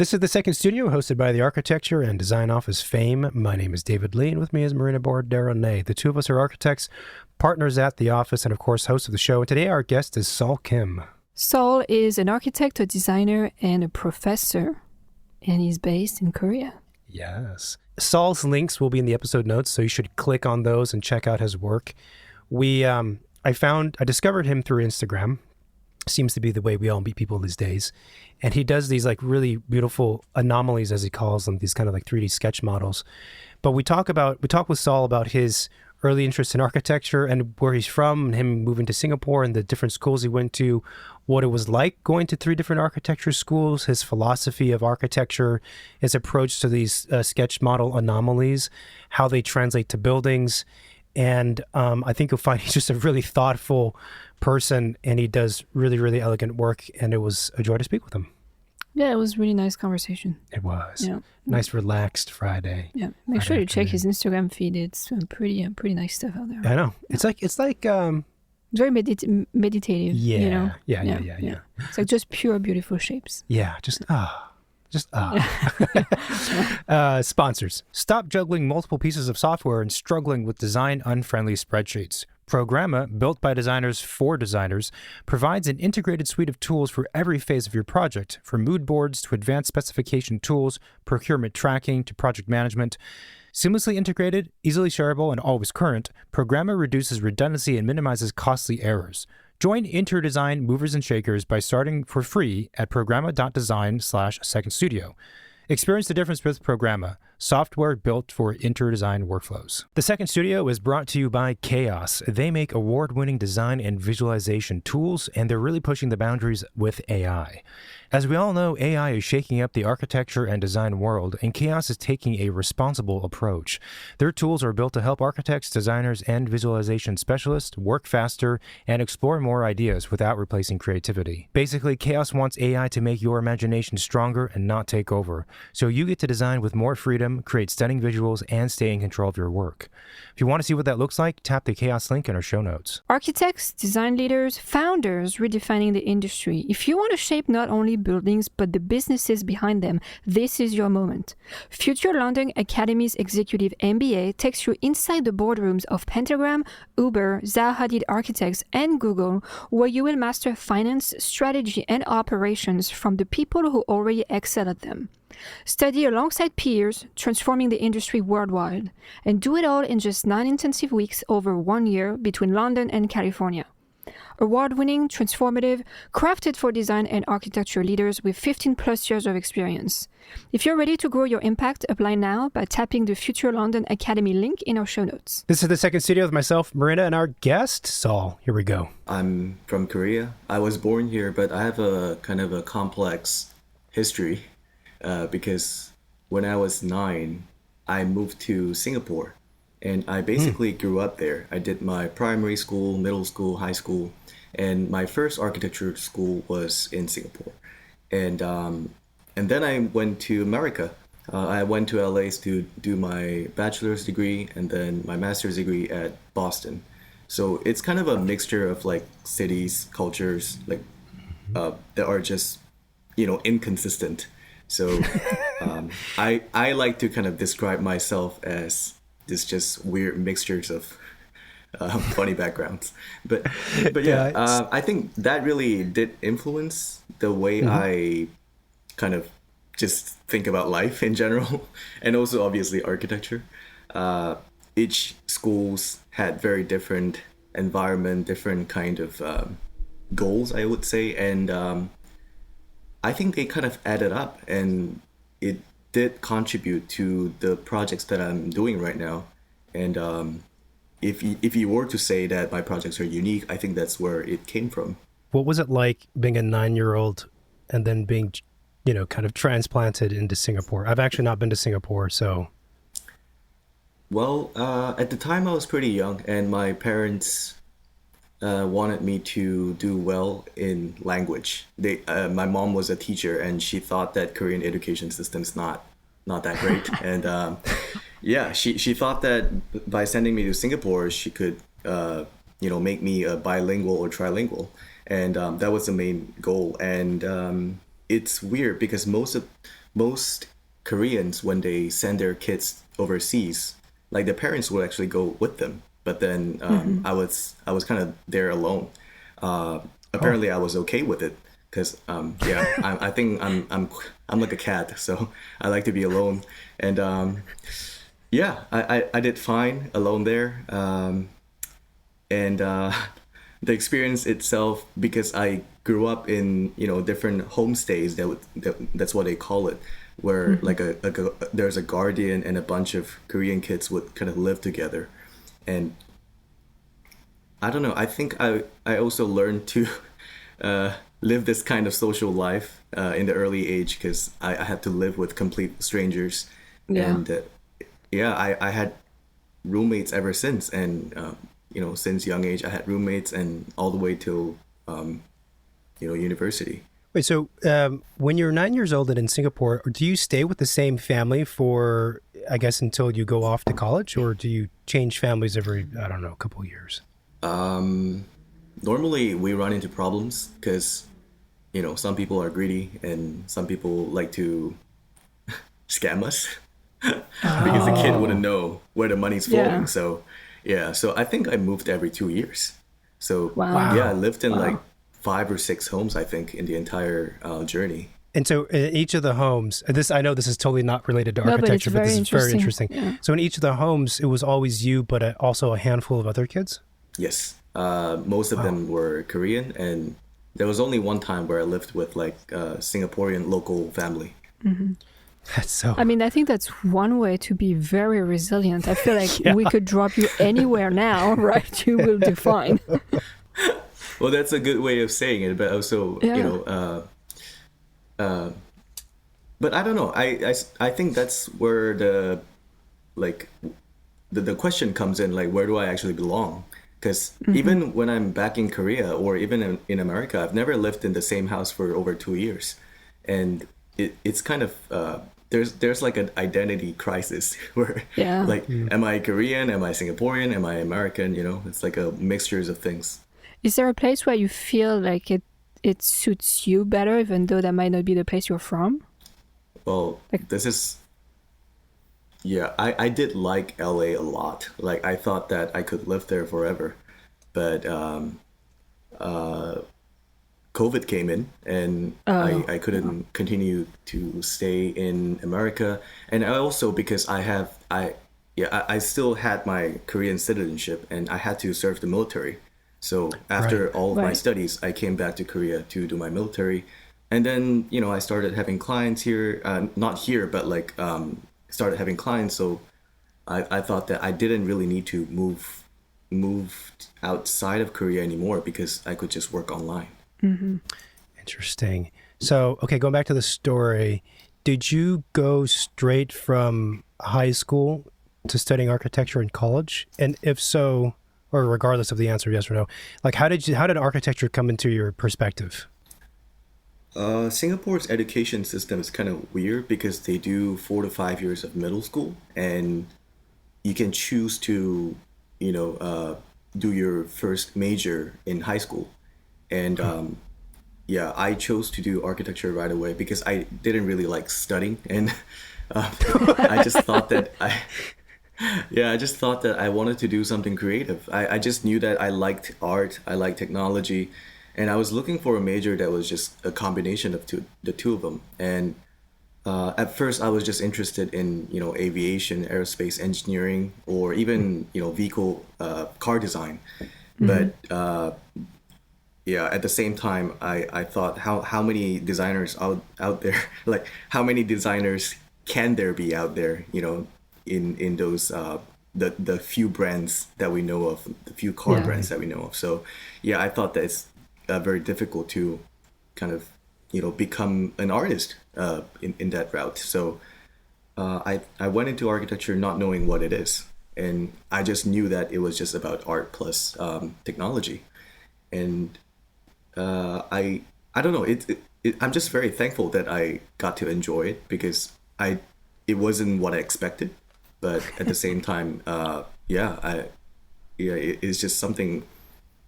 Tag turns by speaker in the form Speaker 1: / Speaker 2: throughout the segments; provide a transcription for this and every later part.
Speaker 1: This is the second studio hosted by the Architecture and Design Office fame. My name is David Lee, and with me is Marina Borderonay. The two of us are architects, partners at the office, and of course, hosts of the show. And today our guest is Saul Kim.
Speaker 2: Saul is an architect, a designer, and a professor, and he's based in Korea.
Speaker 1: Yes. Saul's links will be in the episode notes, so you should click on those and check out his work. I discovered him through Instagram. Seems to be the way we all meet people these days. And he does these like really beautiful anomalies, as he calls them, these kind of like 3D sketch models. But we talk with Saul about his early interest in architecture and where he's from, and him moving to Singapore and the different schools he went to, what it was like going to 3 different architecture schools, his philosophy of architecture, his approach to these sketch model anomalies, how they translate to buildings. And I think you'll find he's just a really thoughtful person, and he does really, really elegant work, and it was a joy to speak with him.
Speaker 2: Yeah, it was a really nice conversation.
Speaker 1: It was.
Speaker 2: Yeah.
Speaker 1: Nice, relaxed Friday.
Speaker 2: Yeah, make sure you check his Instagram feed. It's pretty nice stuff out there.
Speaker 1: I know. It's like
Speaker 2: very meditative.
Speaker 1: Yeah,
Speaker 2: you know?
Speaker 1: Yeah.
Speaker 2: It's like just pure, beautiful shapes.
Speaker 1: Yeah, sponsors. Stop juggling multiple pieces of software and struggling with design-unfriendly spreadsheets. Programma, built by designers for designers, provides an integrated suite of tools for every phase of your project, from mood boards to advanced specification tools, procurement tracking to project management. Seamlessly integrated, easily shareable, and always current, Programma reduces redundancy and minimizes costly errors. Join InterDesign movers and shakers by starting for free at programma.design/second studio. Experience the difference with Programma, software built for InterDesign workflows. The second studio is brought to you by Chaos. They make award-winning design and visualization tools, and they're really pushing the boundaries with AI. As we all know, AI is shaking up the architecture and design world, and Chaos is taking a responsible approach. Their tools are built to help architects, designers, and visualization specialists work faster and explore more ideas without replacing creativity. Basically, Chaos wants AI to make your imagination stronger and not take over, so you get to design with more freedom, create stunning visuals, and stay in control of your work. If you want to see what that looks like, tap the Chaos link in our show notes.
Speaker 2: Architects, design leaders, founders redefining the industry. If you want to shape not only buildings but the businesses behind them, this is your moment. Future London Academy's Executive MBA takes you inside the boardrooms of Pentagram, Uber, Zaha Hadid Architects, and Google, where you will master finance, strategy, and operations from the people who already excel at them. Study alongside peers, transforming the industry worldwide, and do it all in just 9 intensive weeks over 1 year between London and California. Award-winning, transformative, crafted for design and architecture leaders with 15 plus years of experience. If you're ready to grow your impact, apply now by tapping the Future London Academy link in our show notes.
Speaker 1: This is the second studio with myself, Marina, and our guest, Saul. Here we go.
Speaker 3: I'm from Korea. I was born here, but I have a kind of a complex history because when I was 9, I moved to Singapore. And I basically grew up there. I did my primary school, middle school, high school, and my first architecture school was in Singapore. And then I went to America. I went to LA to do my bachelor's degree and then my master's degree at Boston. So it's kind of a mixture of like cities, cultures, like that are just, inconsistent. So I like to kind of describe myself as this just weird mixtures of funny backgrounds, but yeah, I think that really did influence the way I kind of just think about life in general, and also obviously architecture. Each schools had very different environment, different kind of goals, I would say, and I think they kind of added up, and it did contribute to the projects that I'm doing right now. And if you were to say that my projects are unique, I think that's where it came from.
Speaker 1: What was it like being a 9-year-old and then being, kind of transplanted into Singapore? I've actually not been to Singapore, so.
Speaker 3: Well, at the time I was pretty young, and my parents wanted me to do well in language. My mom was a teacher, and she thought that Korean education system's not that great. And she thought that by sending me to Singapore, she could make me a bilingual or trilingual, and that was the main goal. And it's weird because most Koreans, when they send their kids overseas, like the parents would actually go with them. But then I was kind of there alone. Apparently, I was okay with it because yeah, I think I'm like a cat, so I like to be alone. And yeah, I did fine alone there. And the experience itself, because I grew up in different homestays, that's what they call it, where like there's a guardian and a bunch of Korean kids would kind of live together. And I don't know, I think I also learned to live this kind of social life in the early age, because I had to live with complete strangers.
Speaker 2: Yeah.
Speaker 3: And yeah, I had roommates ever since. And since young age I had roommates, and all the way till university.
Speaker 1: Wait, so when you're 9 years old and in Singapore, do you stay with the same family for, I guess, until you go off to college, or do you change families every, I don't know, couple of years?
Speaker 3: Normally we run into problems because some people are greedy and some people like to scam us because the kid wouldn't know where the money's flowing.
Speaker 2: Yeah.
Speaker 3: So yeah, so I think I moved every 2 years. So
Speaker 2: Wow.
Speaker 3: yeah, I lived in like 5 or 6 homes, I think, in the entire journey.
Speaker 1: And so in each of the homes, I know this is totally not related to
Speaker 2: No, but it's
Speaker 1: architecture, but this is very interesting.
Speaker 2: Yeah.
Speaker 1: So in each of the homes, it was always you, but also a handful of other kids?
Speaker 3: Yes, most of them were Korean, and there was only one time where I lived with like a Singaporean local family.
Speaker 1: That's so...
Speaker 2: I mean, I think that's one way to be very resilient. I feel like we could drop you anywhere now, right? You will do fine.
Speaker 3: Well, that's a good way of saying it, but also, but I don't know. I think that's where the question comes in, like, where do I actually belong? Because even when I'm back in Korea or even in America, I've never lived in the same house for over 2 years. And it's kind of, there's like an identity crisis where like, am I Korean? Am I Singaporean? Am I American? It's like a mixtures of things.
Speaker 2: Is there a place where you feel like it suits you better, even though that might not be the place you're from?
Speaker 3: Well, I did like LA a lot. Like, I thought that I could live there forever. But COVID came in, and I couldn't continue to stay in America. And I also, because I still had my Korean citizenship, and I had to serve the military. So after all of my studies, I came back to Korea to do my military. And then, I started having clients here, not here, but like started having clients. So I thought that I didn't really need to move outside of Korea anymore, because I could just work online.
Speaker 1: Interesting. So, okay, going back to the story, did you go straight from high school to studying architecture in college? And if so, or regardless of the answer, yes or no, like how did architecture come into your perspective?
Speaker 3: Singapore's education system is kind of weird because they do 4 to 5 years of middle school, and you can choose to, do your first major in high school. And I chose to do architecture right away because I didn't really like studying, and I just thought that I wanted to do something creative. I just knew that I liked art, I liked technology, and I was looking for a major that was just a combination of the two of them. And at first I was just interested in, aviation, aerospace engineering, or even, vehicle car design. But at the same time, I thought, how many designers out there, like how many designers can there be out there, in those the few brands that we know of, the few car brands that we know of. So I thought that it's very difficult to kind of become an artist in that route. So I went into architecture not knowing what it is, and I just knew that it was just about art plus technology. And I don't know, I'm just very thankful that I got to enjoy it, because it wasn't what I expected. But at the same time, it's just something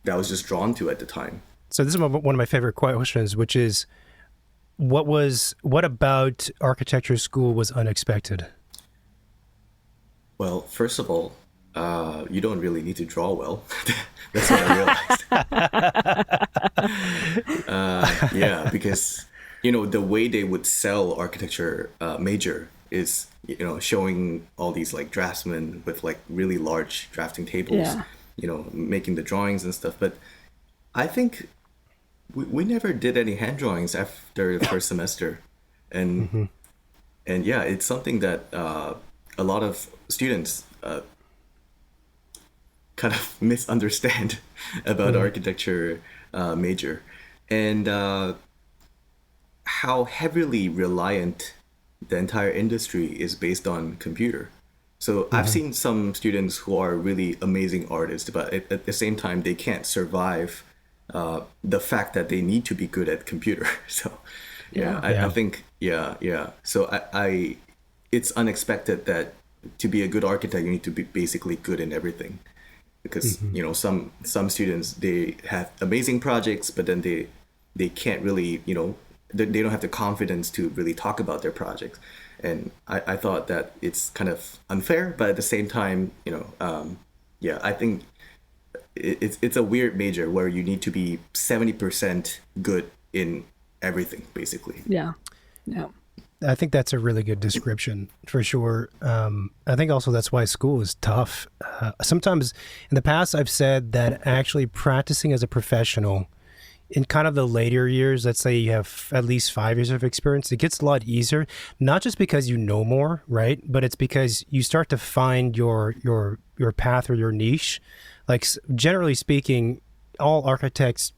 Speaker 3: that I was just drawn to at the time.
Speaker 1: So this is one of my favorite questions, which is, what about architecture school was unexpected?
Speaker 3: Well, first of all, you don't really need to draw well. That's what I realized. Yeah, because the way they would sell architecture major is showing all these like draftsmen with like really large drafting tables,
Speaker 2: Yeah.
Speaker 3: making the drawings and stuff. But I think we never did any hand drawings after the first semester, and and yeah, it's something that a lot of students kind of misunderstand about architecture major, and how heavily reliant the entire industry is based on computer. So I've seen some students who are really amazing artists, but at the same time, they can't survive the fact that they need to be good at computer. So yeah,
Speaker 1: Yeah.
Speaker 3: I think, yeah. So it's unexpected that to be a good architect, you need to be basically good in everything. Because, some students, they have amazing projects, but then they can't really, they don't have the confidence to really talk about their projects. And I thought that it's kind of unfair, but at the same time, yeah, I think it's a weird major where you need to be 70% good in everything, basically.
Speaker 2: Yeah. Yeah.
Speaker 1: I think that's a really good description for sure. I think also that's why school is tough. Sometimes in the past, I've said that actually practicing as a professional in kind of the later years, let's say you have at least 5 years of experience, it gets a lot easier, not just because you know more, right? But it's because you start to find your path or your niche. Like generally speaking, all architects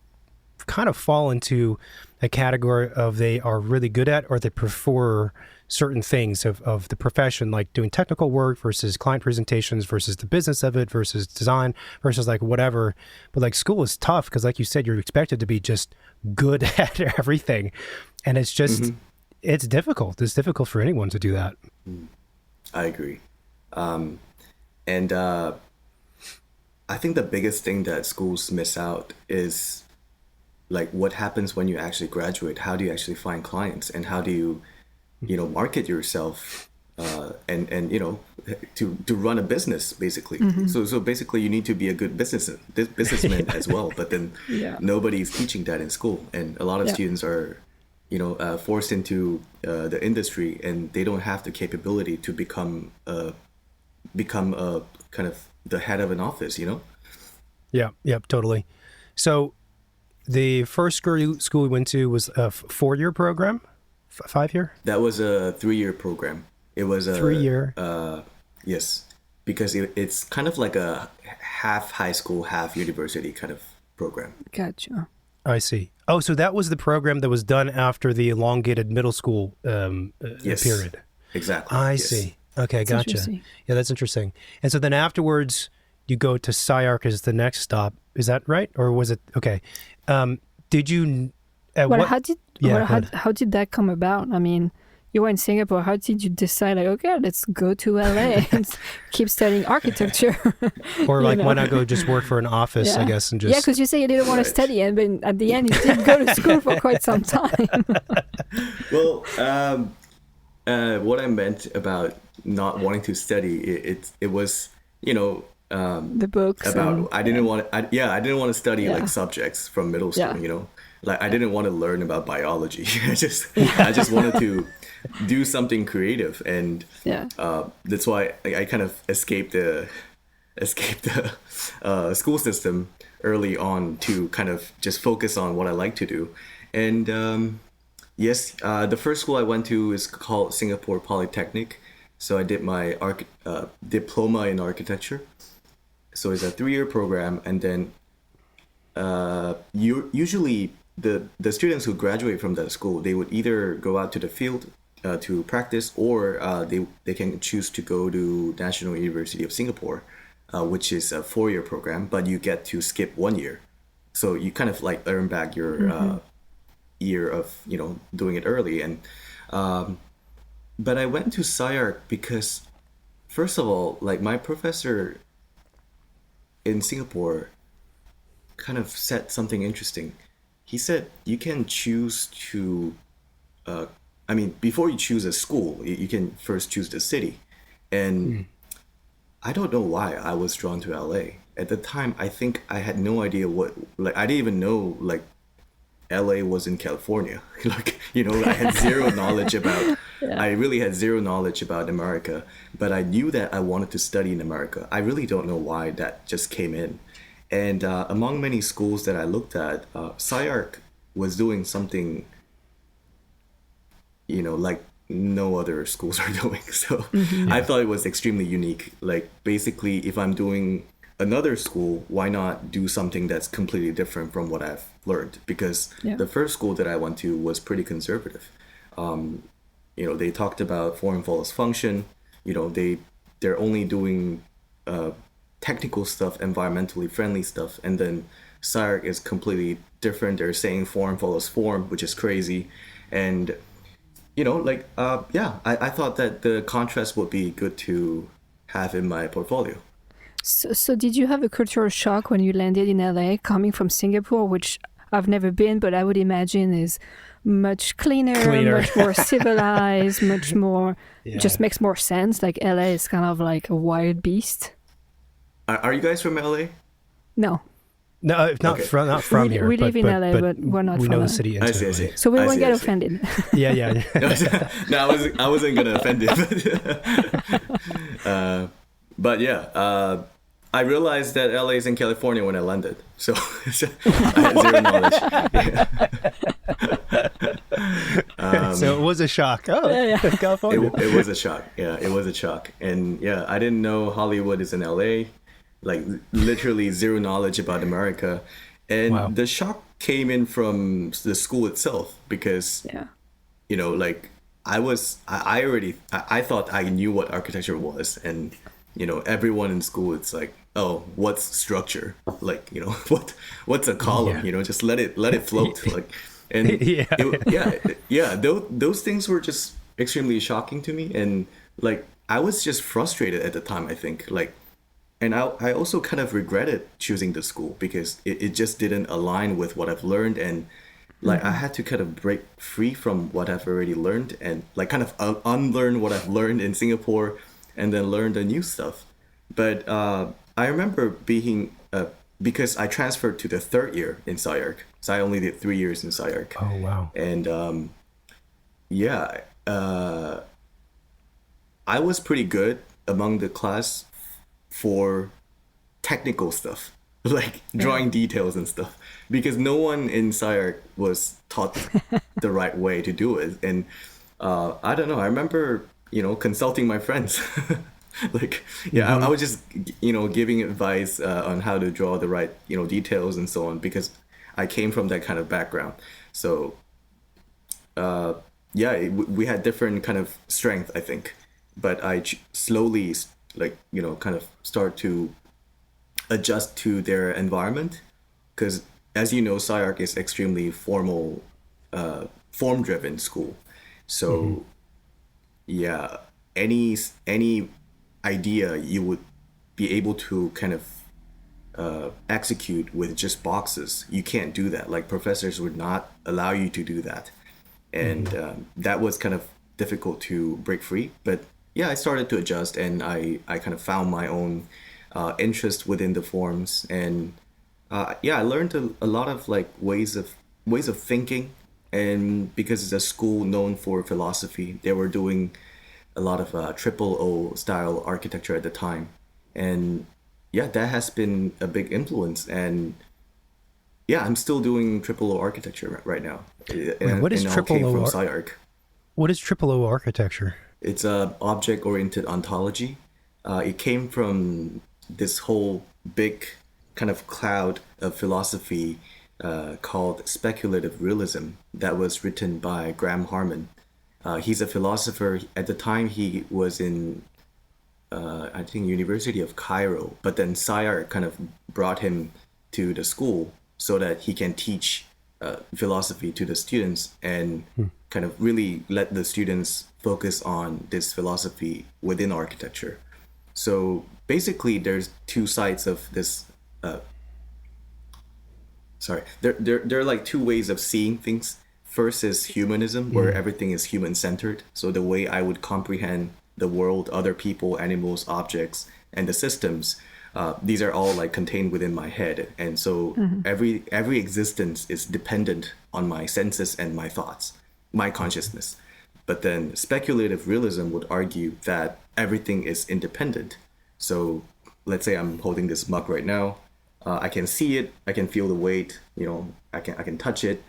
Speaker 1: kind of fall into a category of they are really good at or they prefer certain things of the profession, like doing technical work versus client presentations versus the business of it versus design versus like whatever. But like school is tough because like you said, you're expected to be just good at everything. And it's just, it's difficult. It's difficult for anyone to do that.
Speaker 3: I agree. And I think the biggest thing that schools miss out is like what happens when you actually graduate. How do you actually find clients, and how do you market yourself, and to run a business basically. So basically you need to be a good businessman as well, but then
Speaker 2: Yeah.
Speaker 3: nobody's teaching that in school, and a lot of
Speaker 2: Yeah.
Speaker 3: students are forced into the industry, and they don't have the capability to become a kind of the head of an office.
Speaker 1: Yeah. Yep. Totally. So the first school we went to was a 4-year program, 5-year,
Speaker 3: That was a 3-year program. It was a
Speaker 1: 3-year.
Speaker 3: Yes, because it's kind of like a half high school, half university kind of program.
Speaker 2: Gotcha.
Speaker 1: I see. Oh, so that was the program that was done after the elongated middle school
Speaker 3: Yes.
Speaker 1: period.
Speaker 3: Exactly.
Speaker 1: I
Speaker 3: yes.
Speaker 1: see. Okay,
Speaker 2: That's
Speaker 1: gotcha.
Speaker 2: interesting.
Speaker 1: Yeah, that's interesting. And so then afterwards, you go to SciArc as the next stop. Is that right? Or was it okay? Did you?
Speaker 2: Well,
Speaker 1: what?
Speaker 2: how did
Speaker 1: Yeah,
Speaker 2: well,
Speaker 1: go ahead.
Speaker 2: how did that come about? I mean, you were in Singapore. How did you decide, like, okay, let's go to LA and keep studying architecture?
Speaker 1: Or
Speaker 2: you
Speaker 1: like,
Speaker 2: know?
Speaker 1: why not go just work for an office? I guess and just.
Speaker 2: Yeah, because you say you didn't want to
Speaker 3: Right.
Speaker 2: study, and but at the end, you did go to school for quite some time.
Speaker 3: Well, what I meant about not wanting to study, it was
Speaker 2: The books.
Speaker 3: about I didn't want to. I didn't want to study
Speaker 2: Yeah.
Speaker 3: like subjects from middle school.
Speaker 2: Yeah.
Speaker 3: Like I didn't want to learn about biology. I just wanted to do something creative, and
Speaker 2: Yeah.
Speaker 3: that's why I kind of escaped the school system early on to kind of just focus on what I like to do. And yes, the first school I went to is called Singapore Polytechnic. So I did my diploma in architecture. So it's a 3-year program, and then usually the students who graduate from that school, they would either go out to the field to practice, or they can choose to go to National University of Singapore, which is a 4-year program, but you get to skip 1 year. So you kind of like earn back your year of doing it early. And but I went to SciArc because, first of all, like my professor in Singapore kind of said something interesting. He said you can choose to I mean, before you choose a school, you can first choose the city. And I don't know why I was drawn to LA. At the time, I think I had no idea I didn't even know, like, LA was in California. Like, I had zero knowledge about, I really had zero knowledge about America, but I knew that I wanted to study in America. I really don't know why that just came in. And among many schools that I looked at, SciArc was doing something, like no other schools are doing. So I thought it was extremely unique. Like, basically, if I'm doing another school, why not do something that's completely different from what I've learned? Because the first school that I went to was pretty conservative. They talked about form follows function. They're only doing technical stuff, environmentally friendly stuff, and then SciArc is completely different. They're saying form follows form, which is crazy. And I thought that the contrast would be good to have in my portfolio.
Speaker 2: So did you have a cultural shock when you landed in LA, coming from Singapore, which I've never been, but I would imagine is much cleaner. Much more civilized, much more, just makes more sense. Like LA is kind of like a wild beast.
Speaker 3: Are you guys from LA?
Speaker 2: No.
Speaker 1: No, not from here.
Speaker 2: We live in LA, but we're not
Speaker 1: we
Speaker 2: from
Speaker 1: know
Speaker 2: LA.
Speaker 1: the city
Speaker 3: I
Speaker 1: intimately.
Speaker 3: see.
Speaker 2: So we won't get offended.
Speaker 1: Yeah.
Speaker 3: No, I wasn't gonna offend you. But I realized that LA is in California when I landed, so I had zero knowledge.
Speaker 1: So it was a shock. Oh, California.
Speaker 3: It was a shock. Yeah, it was a shock. And I didn't know Hollywood is in LA. Like, literally zero knowledge about America. And the shock came in from the school itself because, like, I thought I knew what architecture was. And, everyone in school, it's like, oh, what's structure? Like, what's a column? Just let it float. Like, and those things were just extremely shocking to me. And, like, I was just frustrated at the time, I think. Like, and I also kind of regretted choosing the school because it just didn't align with what I've learned. And, like, I had to kind of break free from what I've already learned and, like, kind of unlearn what I've learned in Singapore and then learn the new stuff. But I remember being, because I transferred to the third year in SciArc. So I only did 3 years in SciArc.
Speaker 1: Oh, wow.
Speaker 3: And I was pretty good among the class for technical stuff, like drawing details and stuff, because no one in SciArc was taught the right way to do it. And I don't know, I remember, consulting my friends. Like, I was just, giving advice on how to draw the right, details and so on, because I came from that kind of background. So, we had different kind of strength, I think. But I slowly, like, kind of start to adjust to their environment. Because, as you know, SciArc is extremely formal, form-driven school. So, any idea you would be able to kind of execute with just boxes. You can't do that. Like, professors would not allow you to do that. And that was kind of difficult to break free. But I started to adjust, and I kind of found my own interest within the forms. And I learned a lot of, like, ways of thinking. And because it's a school known for philosophy, they were doing a lot of triple O style architecture at the time. And that has been a big influence. And I'm still doing triple O architecture right now.
Speaker 1: Wait, what is triple O?
Speaker 3: From SciArc.
Speaker 1: What is triple O architecture?
Speaker 3: It's a object-oriented ontology. It came from this whole big kind of cloud of philosophy called speculative realism that was written by Graham Harman. He's a philosopher. At the time, he was in, I think, University of Cairo. But then SciArc kind of brought him to the school so that he can teach philosophy to the students and kind of really let the students focus on this philosophy within architecture. So basically, there's two sides of this. There are like two ways of seeing things. First is humanism, where everything is human-centered. So the way I would comprehend the world, other people, animals, objects, and the systems, these are all like contained within my head. And so every existence is dependent on my senses and my thoughts, my consciousness. But then speculative realism would argue that everything is independent. So let's say I'm holding this mug right now. I can see it, I can feel the weight, I can touch it,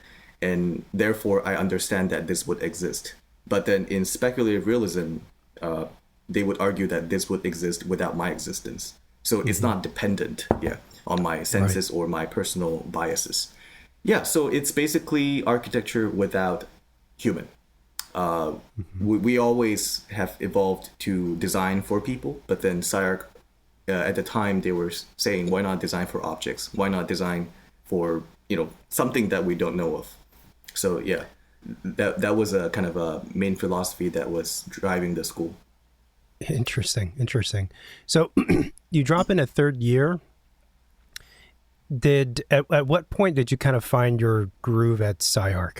Speaker 3: and therefore I understand that this would exist. But then in speculative realism, they would argue that this would exist without my existence. So it's not dependent, on my senses or my personal biases. Yeah, so it's basically architecture without human. We always have evolved to design for people, but then SciArc, at the time, they were saying, why not design for objects? Why not design for, something that we don't know of? So yeah, that was a kind of a main philosophy that was driving the school.
Speaker 1: Interesting. So you drop in a third year. At what point did you kind of find your groove at SciArc?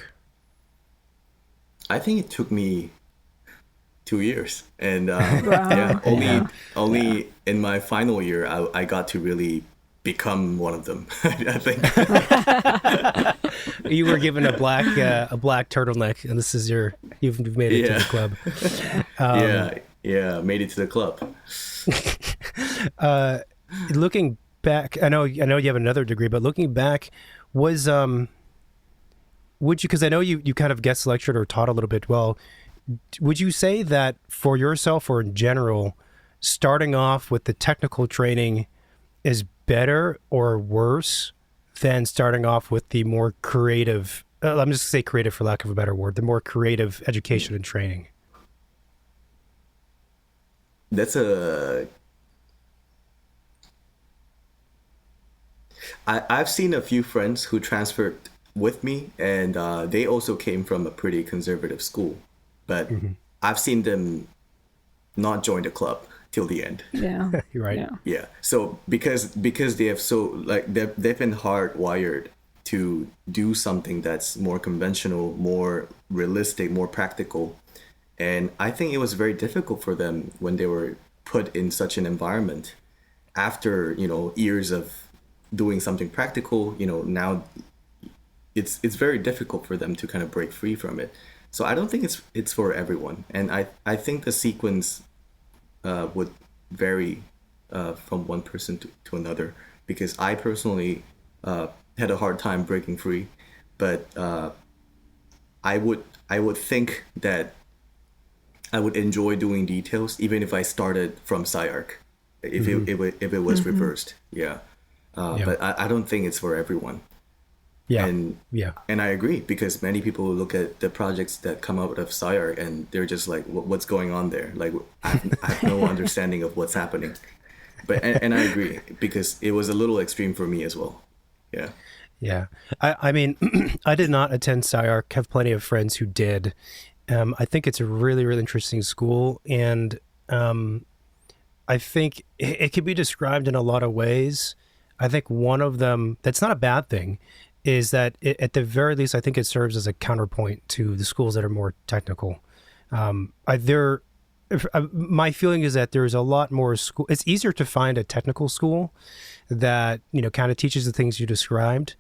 Speaker 3: I think it took me 2 years, and
Speaker 2: Wow.
Speaker 3: only in my final year I got to really become one of them. I think
Speaker 1: You were given a black turtleneck, and this is you've made it to the club.
Speaker 3: Made it to the club.
Speaker 1: Looking back, I know you have another degree, but looking back, would you, because I know you kind of guest lectured or taught a little bit, well, would you say that for yourself or in general, starting off with the technical training is better or worse than starting off with the more creative, I'm just going to say creative for lack of a better word, the more creative education and training?
Speaker 3: I've seen a few friends who transferred with me, and they also came from a pretty conservative school, but I've seen them not join the club till the end.
Speaker 2: Yeah.
Speaker 1: You're right.
Speaker 3: Yeah. So because they have they've been hardwired to do something that's more conventional, more realistic, more practical. And I think it was very difficult for them when they were put in such an environment after, years of doing something practical, now it's very difficult for them to kind of break free from it. So I don't think it's for everyone. And I think the sequence would vary from one person to another, because I personally had a hard time breaking free, but I would think that I would enjoy doing details even if I started from SciArc, if it was reversed. But I don't think it's for everyone. And I agree, because many people look at the projects that come out of SciArc and they're just like, what's going on there? Like, I have no understanding of what's happening. But and I agree, because it was a little extreme for me as well. Yeah.
Speaker 1: I mean, I did not attend SciArc, have plenty of friends who did. I think it's a really, really interesting school. And I think it can be described in a lot of ways. I think one of them, that's not a bad thing, is that at the very least, I think it serves as a counterpoint to the schools that are more technical. My feeling is that there's a lot more school. It's easier to find a technical school that, kind of teaches the things you described.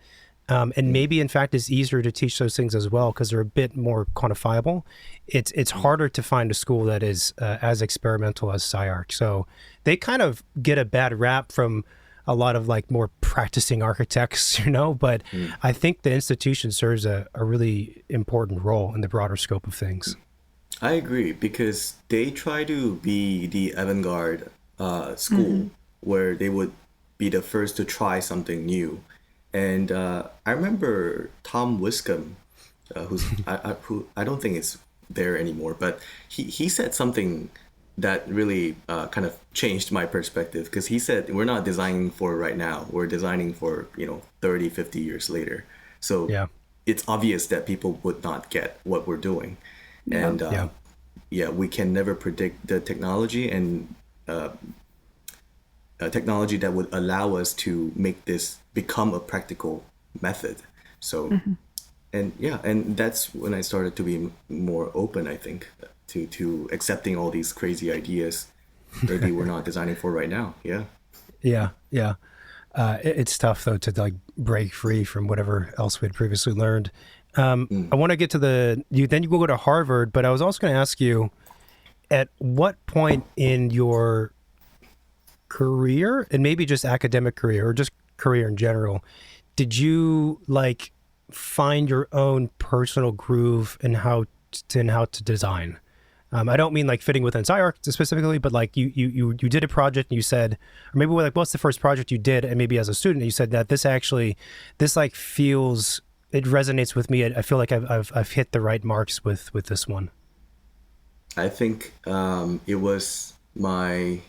Speaker 1: And maybe, in fact, it's easier to teach those things as well because they're a bit more quantifiable. It's harder to find a school that is as experimental as SciArc. So they kind of get a bad rap from a lot of more practicing architects, but I think the institution serves a really important role in the broader scope of things.
Speaker 3: I agree, because they try to be the avant-garde school where they would be the first to try something new. And I remember Tom Wiscombe, who I don't think is there anymore, but he said something that really kind of changed my perspective, because he said, we're not designing for right now, we're designing for 30, 50 years later. So it's obvious that people would not get what we're doing. And we can never predict the technology and technology that would allow us to make this become a practical method. So and yeah, and that's when I started to be more open, I think, to accepting all these crazy ideas maybe we're not designing for right now. Yeah.
Speaker 1: Yeah, yeah. It's tough though to like break free from whatever else we had previously learned. I want to get to then you go to Harvard, but I was also going to ask you, at what point in your career, and maybe just academic career or just career in general, did you like find your own personal groove in how to design? I don't mean like fitting within SciArc specifically, but like you did a project and you said, or maybe like what's the first project you did, and maybe as a student you said that this like feels, it resonates with me. I feel like I've hit the right marks with this one.
Speaker 3: I think it was my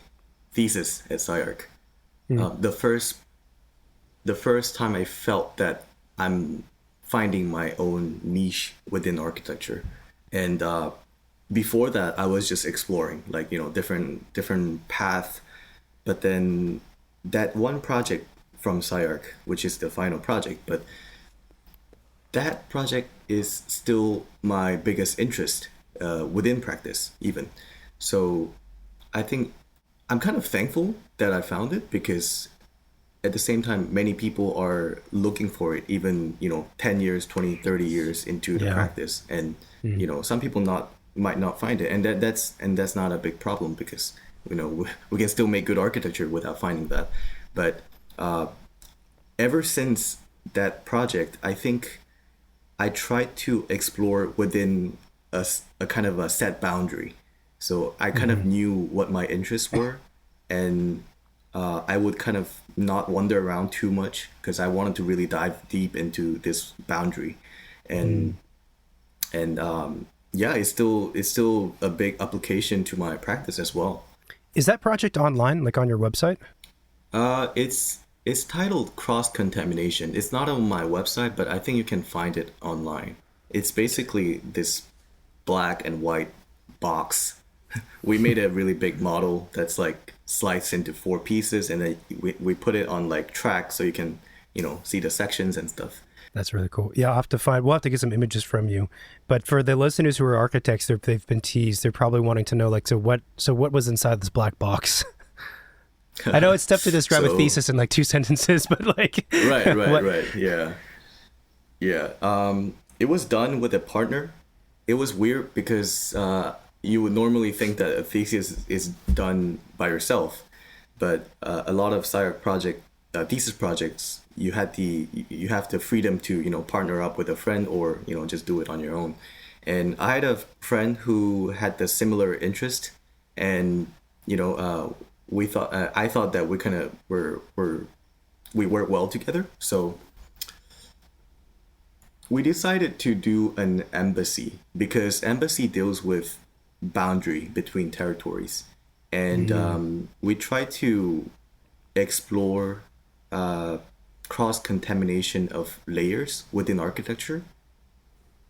Speaker 3: thesis at SciArc. The first time I felt that I'm finding my own niche within architecture, and before that I was just exploring, like, you know, different path. But then that one project from SciArc, which is the final project, but that project is still my biggest interest within practice even. So I think I'm kind of thankful that I found it, because at the same time many people are looking for it, even, you know, 10 years, 20, 30 years into the practice, and you know, some people might not find it, and that's not a big problem, because, you know, we can still make good architecture without finding that. But ever since that project, I think I tried to explore within a kind of a set boundary. So I kind of knew what my interests were, and I would kind of not wander around too much, because I wanted to really dive deep into this boundary. And yeah, it's still a big application to my practice as well.
Speaker 1: Is that project online, like on your website?
Speaker 3: It's titled Cross Contamination. It's not on my website, but I think you can find it online. It's basically this black and white box. We made a really big model that's like sliced into 4 pieces, and then we put it on like tracks so you can, you know, see the sections and stuff.
Speaker 1: That's really cool. Yeah, we'll have to get some images from you. But for the listeners who are architects, they've been teased. They're probably wanting to know, like, so what was inside this black box? I know it's tough to describe a thesis in like 2 sentences, but like...
Speaker 3: Right. Yeah. It was done with a partner. It was weird because you would normally think that a thesis is done by yourself, but a lot of SciArc thesis projects, you have the freedom to, you know, partner up with a friend, or, you know, just do it on your own. And I had a friend who had the similar interest, and, you know, I thought that we kind of we work well together. So we decided to do an embassy, because embassy deals with boundary between territories, and we try to explore cross-contamination of layers within architecture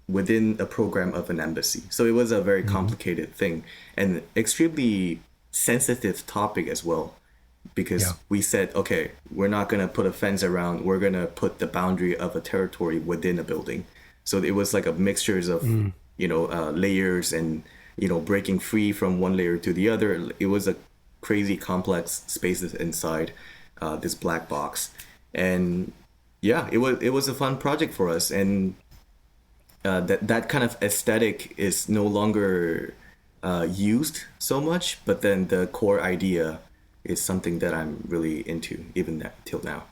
Speaker 3: within a program of an embassy. So it was a very complicated thing, and extremely sensitive topic as well, because we said, okay, we're not going to put a fence around, we're going to put the boundary of a territory within a building. So it was like a mixtures of you know, layers, and, you know, breaking free from one layer to the other. It was a crazy complex spaces inside this black box. And yeah, it was a fun project for us, and that kind of aesthetic is no longer used so much, but then the core idea is something that I'm really into even till now.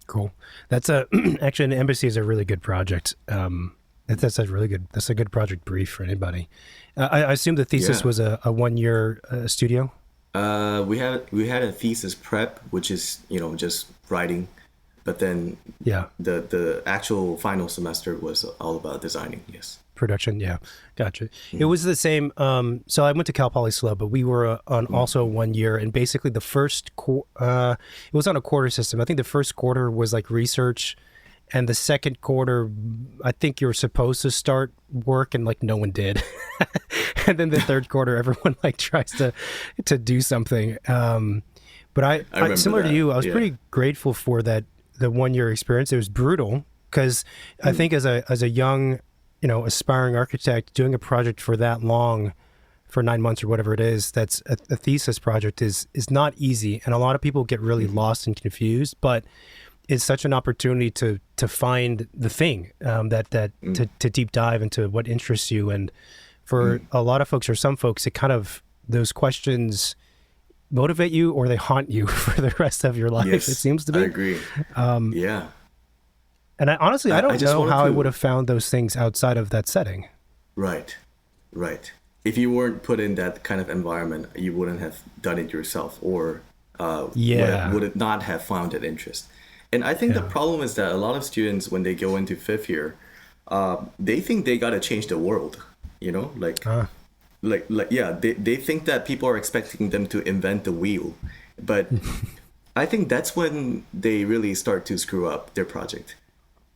Speaker 1: Cool. That's actually, an embassy is a really good project. That's a good project brief for anybody. I assume the thesis was a 1-year studio.
Speaker 3: We had a thesis prep, which is, you know, just writing, but then the actual final semester was all about designing. Yes.
Speaker 1: Production. Yeah. Gotcha. It was the same. So I went to Cal Poly SLO, but we were on also 1 year, and basically the first it was on a quarter system. I think the first quarter was like research, and the second quarter, I think you were supposed to start work, and like no one did. And then the third quarter, everyone like tries to do something. But I similar to you, I was pretty grateful for that, the 1 year experience. It was brutal. Because I think as a young, aspiring architect, doing a project for that long, for 9 months or whatever it is, that's a thesis project is not easy. And a lot of people get really lost and confused, but it's such an opportunity to find the thing to deep dive into what interests you. And for a lot of folks, or some folks, it kind of, those questions motivate you or they haunt you for the rest of your life.
Speaker 3: Yes,
Speaker 1: it seems to be.
Speaker 3: I agree. Yeah.
Speaker 1: And I don't know how I would have found those things outside of that setting.
Speaker 3: Right. If you weren't put in that kind of environment, you wouldn't have done it yourself, or would not have found it interest. And I think the problem is that a lot of students, when they go into fifth year, they think they got to change the world, they think that people are expecting them to invent the wheel. But I think that's when they really start to screw up their project,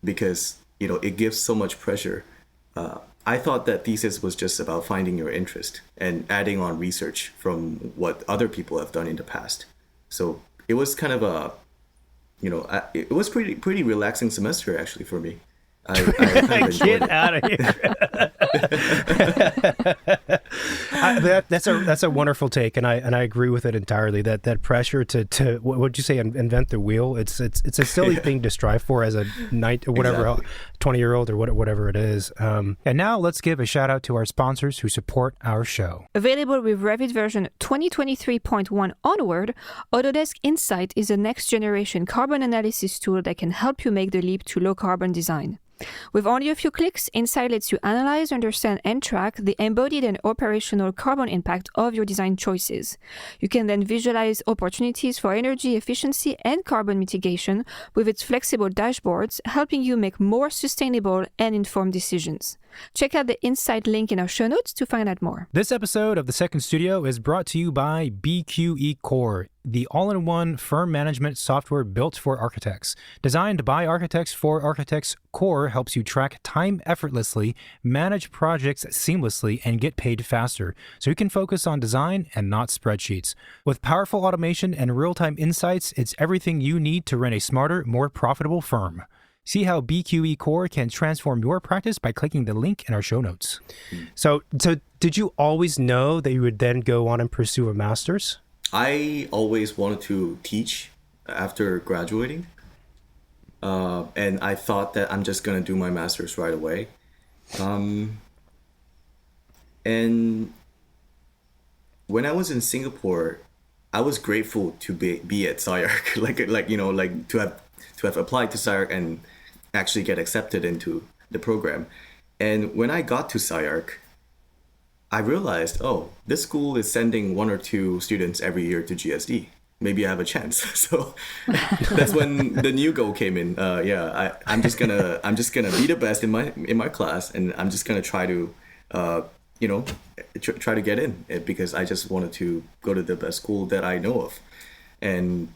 Speaker 3: because, it gives so much pressure. I thought that thesis was just about finding your interest and adding on research from what other people have done in the past. So it was kind of it was pretty relaxing semester actually for me. I kind of
Speaker 1: Get out of here. That's a wonderful take, and I agree with it entirely. That pressure to what would you say, invent the wheel? It's a silly thing to strive for as a 20-year-old or whatever it is. And now let's give a shout out to our sponsors who support our show.
Speaker 2: Available with Revit version 2023.1 onward, Autodesk Insight is a next generation carbon analysis tool that can help you make the leap to low carbon design. With only a few clicks, Insight lets you analyze, understand, and track the embodied and operational carbon impact of your design choices. You can then visualize opportunities for energy efficiency and carbon mitigation with its flexible dashboards, helping you make more sustainable and informed decisions. Check out the Insight link in our show notes to find out more.
Speaker 1: This episode of The Second Studio is brought to you by BQE Core, the all-in-one firm management software built for architects. Designed by architects for architects, Core helps you track time effortlessly, manage projects seamlessly, and get paid faster, so you can focus on design and not spreadsheets. With powerful automation and real-time insights, it's everything you need to run a smarter, more profitable firm. See how BQE Core can transform your practice by clicking the link in our show notes. So did you always know that you would then go on and pursue a master's?
Speaker 3: I always wanted to teach after graduating. And I thought that I'm just going to do my master's right away. And when I was in Singapore, I was grateful to be at SciArc, to have applied to SciArc and actually get accepted into the program. And when I got to SciArc, I realized, this school is sending 1 or 2 students every year to GSD. Maybe I have a chance. So that's when the new goal came in. I'm just gonna be the best in my class, and I'm just gonna try to try to get in, because I just wanted to go to the best school that I know of. And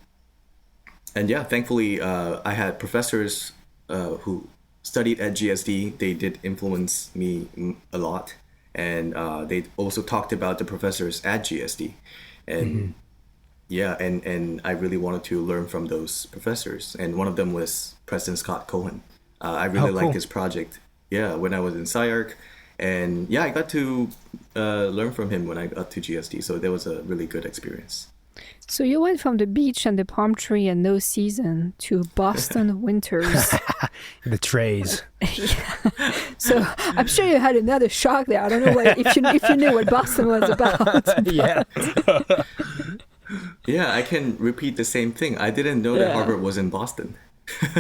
Speaker 3: thankfully, I had professors who studied at GSD. They did influence me a lot. And they also talked about the professors at GSD. And and I really wanted to learn from those professors. And one of them was President Scott Cohen. I really liked his project. When I was in SciArc. And I got to learn from him when I got to GSD. So that was a really good experience.
Speaker 2: So you went from the beach and the palm tree and no season to Boston winters.
Speaker 1: The trays.
Speaker 2: So I'm sure you had another shock there. I don't know if you knew what Boston was about.
Speaker 3: I can repeat the same thing. I didn't know that Harvard was in Boston.
Speaker 1: I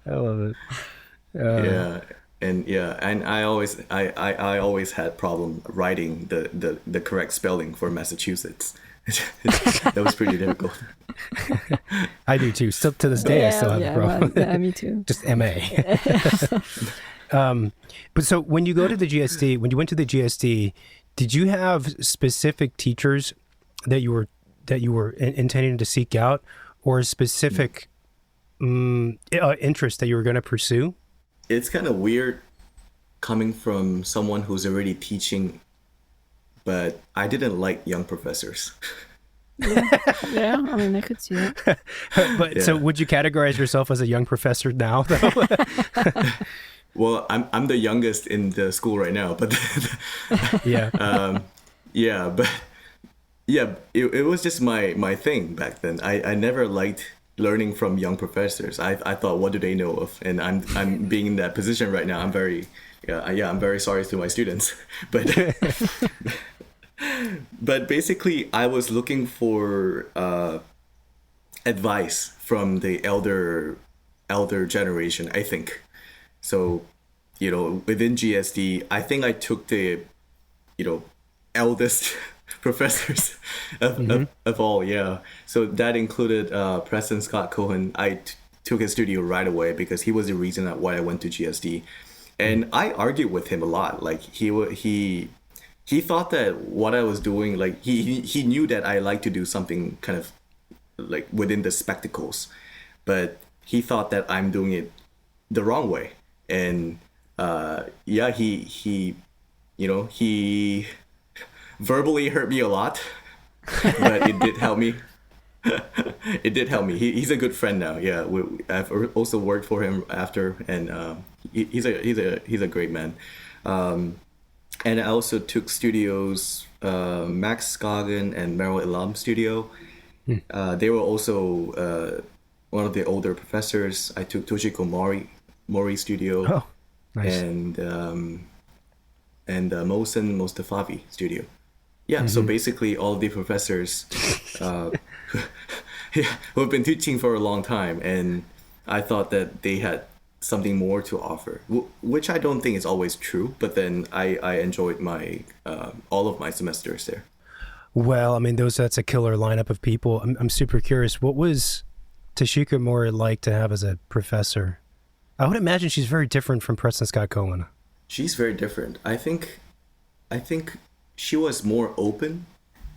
Speaker 1: love it.
Speaker 3: And I always had problem writing the correct spelling for Massachusetts. That was pretty difficult.
Speaker 1: I do too. Still to this day, I still have a problem.
Speaker 2: Me too.
Speaker 1: Just MA. But so when you went to the GSD, did you have specific teachers that you were intending to seek out, or a specific interest that you were going to pursue?
Speaker 3: It's kind of weird coming from someone who's already teaching, but I didn't like young professors.
Speaker 2: Yeah, I mean, I could see it.
Speaker 1: But so would you categorize yourself as a young professor now, though?
Speaker 3: Well, I'm the youngest in the school right now, but
Speaker 1: Yeah.
Speaker 3: yeah, but yeah, it was just my thing back then. I never liked learning from young professors. I thought, what do they know of? And I'm being in that position right now. I'm very I'm very sorry to my students, but but basically I was looking for advice from the elder generation, I think. So, within GSD, I think I took the, eldest professors of all, yeah. So that included President Scott Cohen. Took his studio right away because he was the reason why I went to GSD. And I argued with him a lot. Like he thought that what I was doing, like he knew that I like to do something kind of like within the spectacles, but he thought that I'm doing it the wrong way. And he verbally hurt me a lot, but it did help me. It did help me. He's a good friend now. Yeah, I've also worked for him after, and he's a great man. And I also took studios, Max Scoggin and Merrill Elam studio. They were also one of the older professors. I took Toshiko Mori studio.
Speaker 1: Oh, nice.
Speaker 3: And Mohsen Mostafavi studio. Yeah, so basically all of the professors who have been teaching for a long time, and I thought that they had something more to offer, which I don't think is always true, but then I enjoyed my all of my semesters there.
Speaker 1: Well, I mean, that's a killer lineup of people. I'm super curious. What was Toshiko Mori like to have as a professor? I would imagine she's very different from President Scott Cohen.
Speaker 3: She's very different. I think she was more open,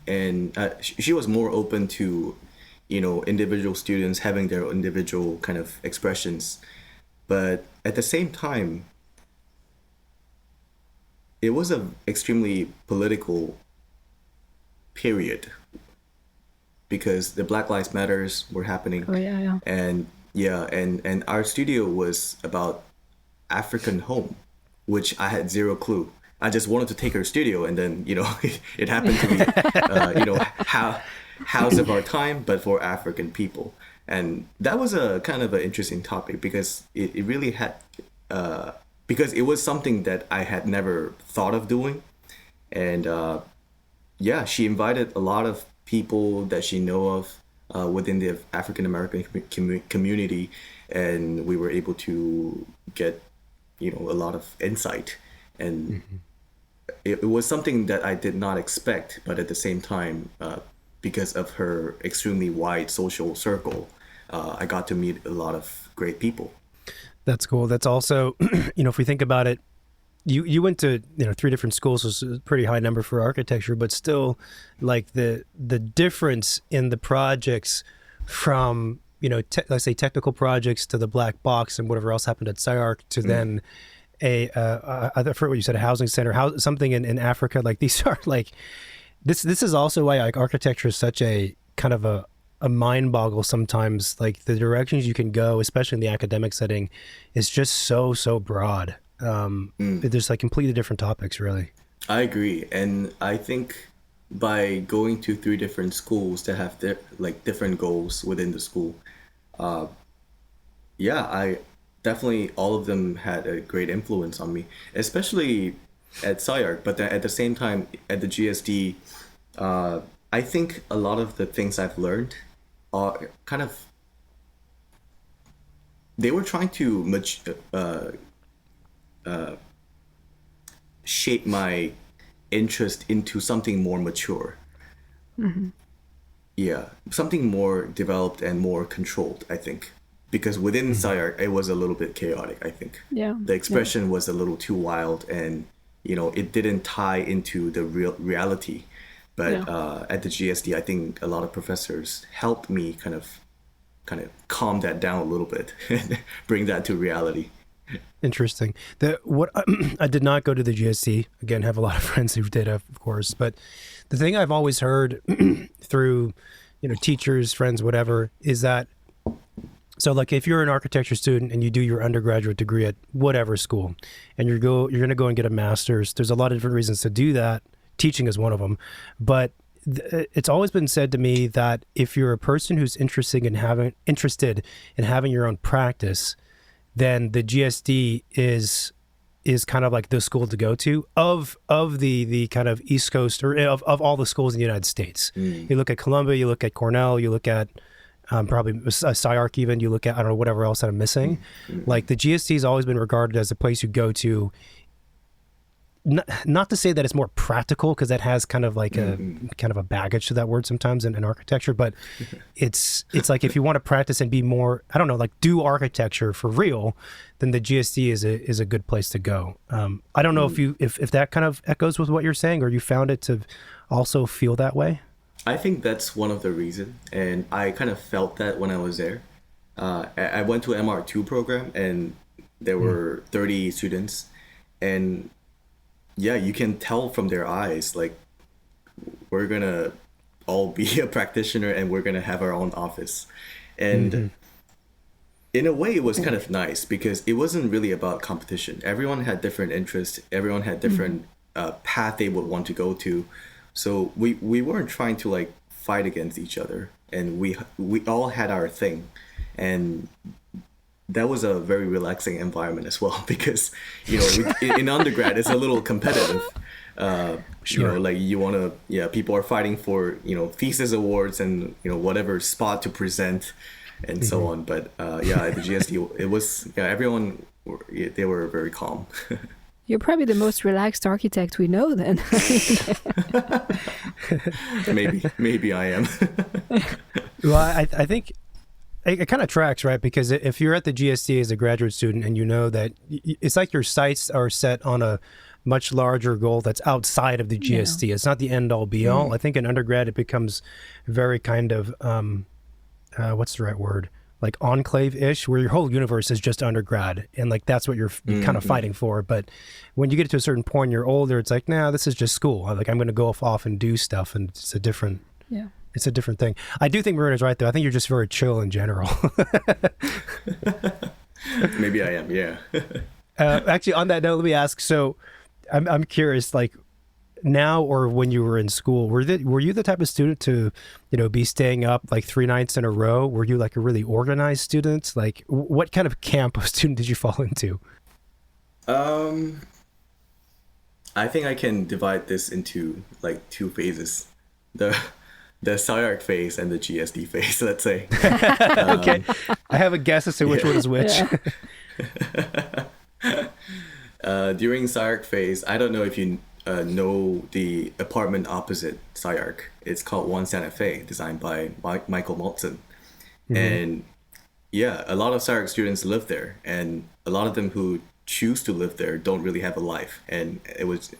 Speaker 3: and she was more open to, individual students having their individual kind of expressions. But at the same time, it was an extremely political period because the Black Lives Matters were happening.
Speaker 2: Oh, yeah.
Speaker 3: And our studio was about African home, which I had zero clue. I just wanted to take her studio, and then it happened to be house of our time, but for African people. And that was a kind of an interesting topic because it really had because it was something that I had never thought of doing. And she invited a lot of people that she know of within the African American community, and we were able to get a lot of insight. And it was something that I did not expect, but at the same time, because of her extremely wide social circle, I got to meet a lot of great people.
Speaker 1: That's cool. That's also, if we think about it, you went to 3 different schools, which is a pretty high number for architecture, but still, like the difference in the projects from let's say technical projects to the black box and whatever else happened at SciArc to then I forgot what you said, a housing center, something in Africa. Like these are like this is also why like architecture is such a kind of a mind boggle sometimes. Like the directions you can go, especially in the academic setting, is just so broad. There's like completely different topics, really.
Speaker 3: I agree, and I think by going to 3 different schools that have different goals within the school, I definitely, all of them had a great influence on me, especially at SciArc. But then at the same time, at the GSD, I think a lot of the things I've learned are kind of, they were trying to shape my interest into something more mature. Yeah, something more developed and more controlled, I think. Because within SciArc, it was a little bit chaotic, I think.
Speaker 2: Yeah.
Speaker 3: The expression was a little too wild, and it didn't tie into the reality. But at the GSD, I think a lot of professors helped me kind of calm that down a little bit and bring that to reality.
Speaker 1: Interesting. I did not go to the GSC. Again, have a lot of friends who did, of course. But the thing I've always heard through, teachers, friends, whatever, is that so like if you're an architecture student and you do your undergraduate degree at whatever school, and you're going to go and get a master's, there's a lot of different reasons to do that. Teaching is one of them, but it's always been said to me that if you're a person who's interested in having your own practice, then the GSD is kind of like the school to go to of the kind of East Coast, or of all the schools in the United States. You look at Columbia, you look at Cornell, you look at probably SciArc even, you look at, I don't know, whatever else that I'm missing. Like the GSD has always been regarded as a place you go to. Not to say that it's more practical, because that has kind of like a baggage to that word sometimes in architecture, but it's like if you want to practice and be more, I don't know, like do architecture for real, then the GSD is a good place to go. I don't know if that kind of echoes with what you're saying, or you found it to also feel that way.
Speaker 3: I think that's one of the reasons, and I kind of felt that when I was there. I went to MR2 program, and there were 30 students, and yeah, you can tell from their eyes, like, we're gonna all be a practitioner and we're gonna have our own office. And in a way, it was kind of nice because it wasn't really about competition. Everyone had different interests. Everyone had different path they would want to go to. So we weren't trying to like fight against each other, and we all had our thing. And that was a very relaxing environment as well, because in undergrad it's a little competitive.
Speaker 1: Sure.
Speaker 3: Like you want to, people are fighting for thesis awards and whatever spot to present and so on. But at the GSD it was everyone they were very calm.
Speaker 2: You're probably the most relaxed architect we know then.
Speaker 3: maybe I am.
Speaker 1: Well, I think it kind of tracks, right? Because if you're at the GSD as a graduate student and you know that it's like your sights are set on a much larger goal that's outside of the GSD. Yeah. It's not the end all be all. I think in undergrad it becomes very kind of, what's the right word? Like enclave-ish, where your whole universe is just undergrad. And like, that's what you're kind of fighting for. But when you get to a certain point, you're older, it's like, nah, this is just school. Like I'm going to go off and do stuff. And it's a different thing. I do think Maroon is right, though. I think you're just very chill in general.
Speaker 3: Maybe I am, yeah.
Speaker 1: Actually, on that note, let me ask. So, I'm curious. Like, now or when you were in school, were you the type of student to, be staying up like 3 nights in a row? Were you like a really organized student? Like, what kind of camp of student did you fall into?
Speaker 3: I think I can divide this into like 2 phases. The SciArc phase and the GSD phase, let's say.
Speaker 1: Okay. I have a guess as to which one is which.
Speaker 3: During SciArc phase, I don't know if you know the apartment opposite SciArc. It's called One Santa Fe, designed by Michael Maltzen. And a lot of SciArc students live there, and a lot of them who choose to live there don't really have a life. And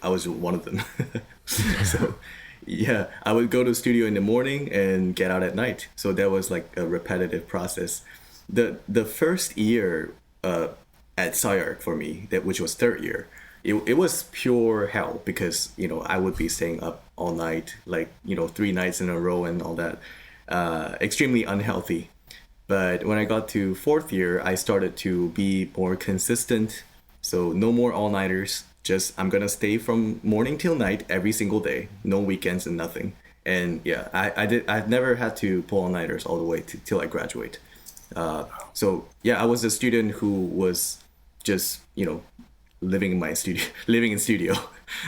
Speaker 3: I was one of them. So yeah, I would go to the studio in the morning and get out at night. So that was like a repetitive process. The first year at SciArc for me, which was 3rd year, it was pure hell because, I would be staying up all night, like, 3 nights in a row and all that. Extremely unhealthy. But when I got to 4th year, I started to be more consistent. So no more all-nighters. Just I'm gonna stay from morning till night every single day, no weekends and nothing. And I've never had to pull all-nighters all the way till I graduate. So I was a student who was just living in studio,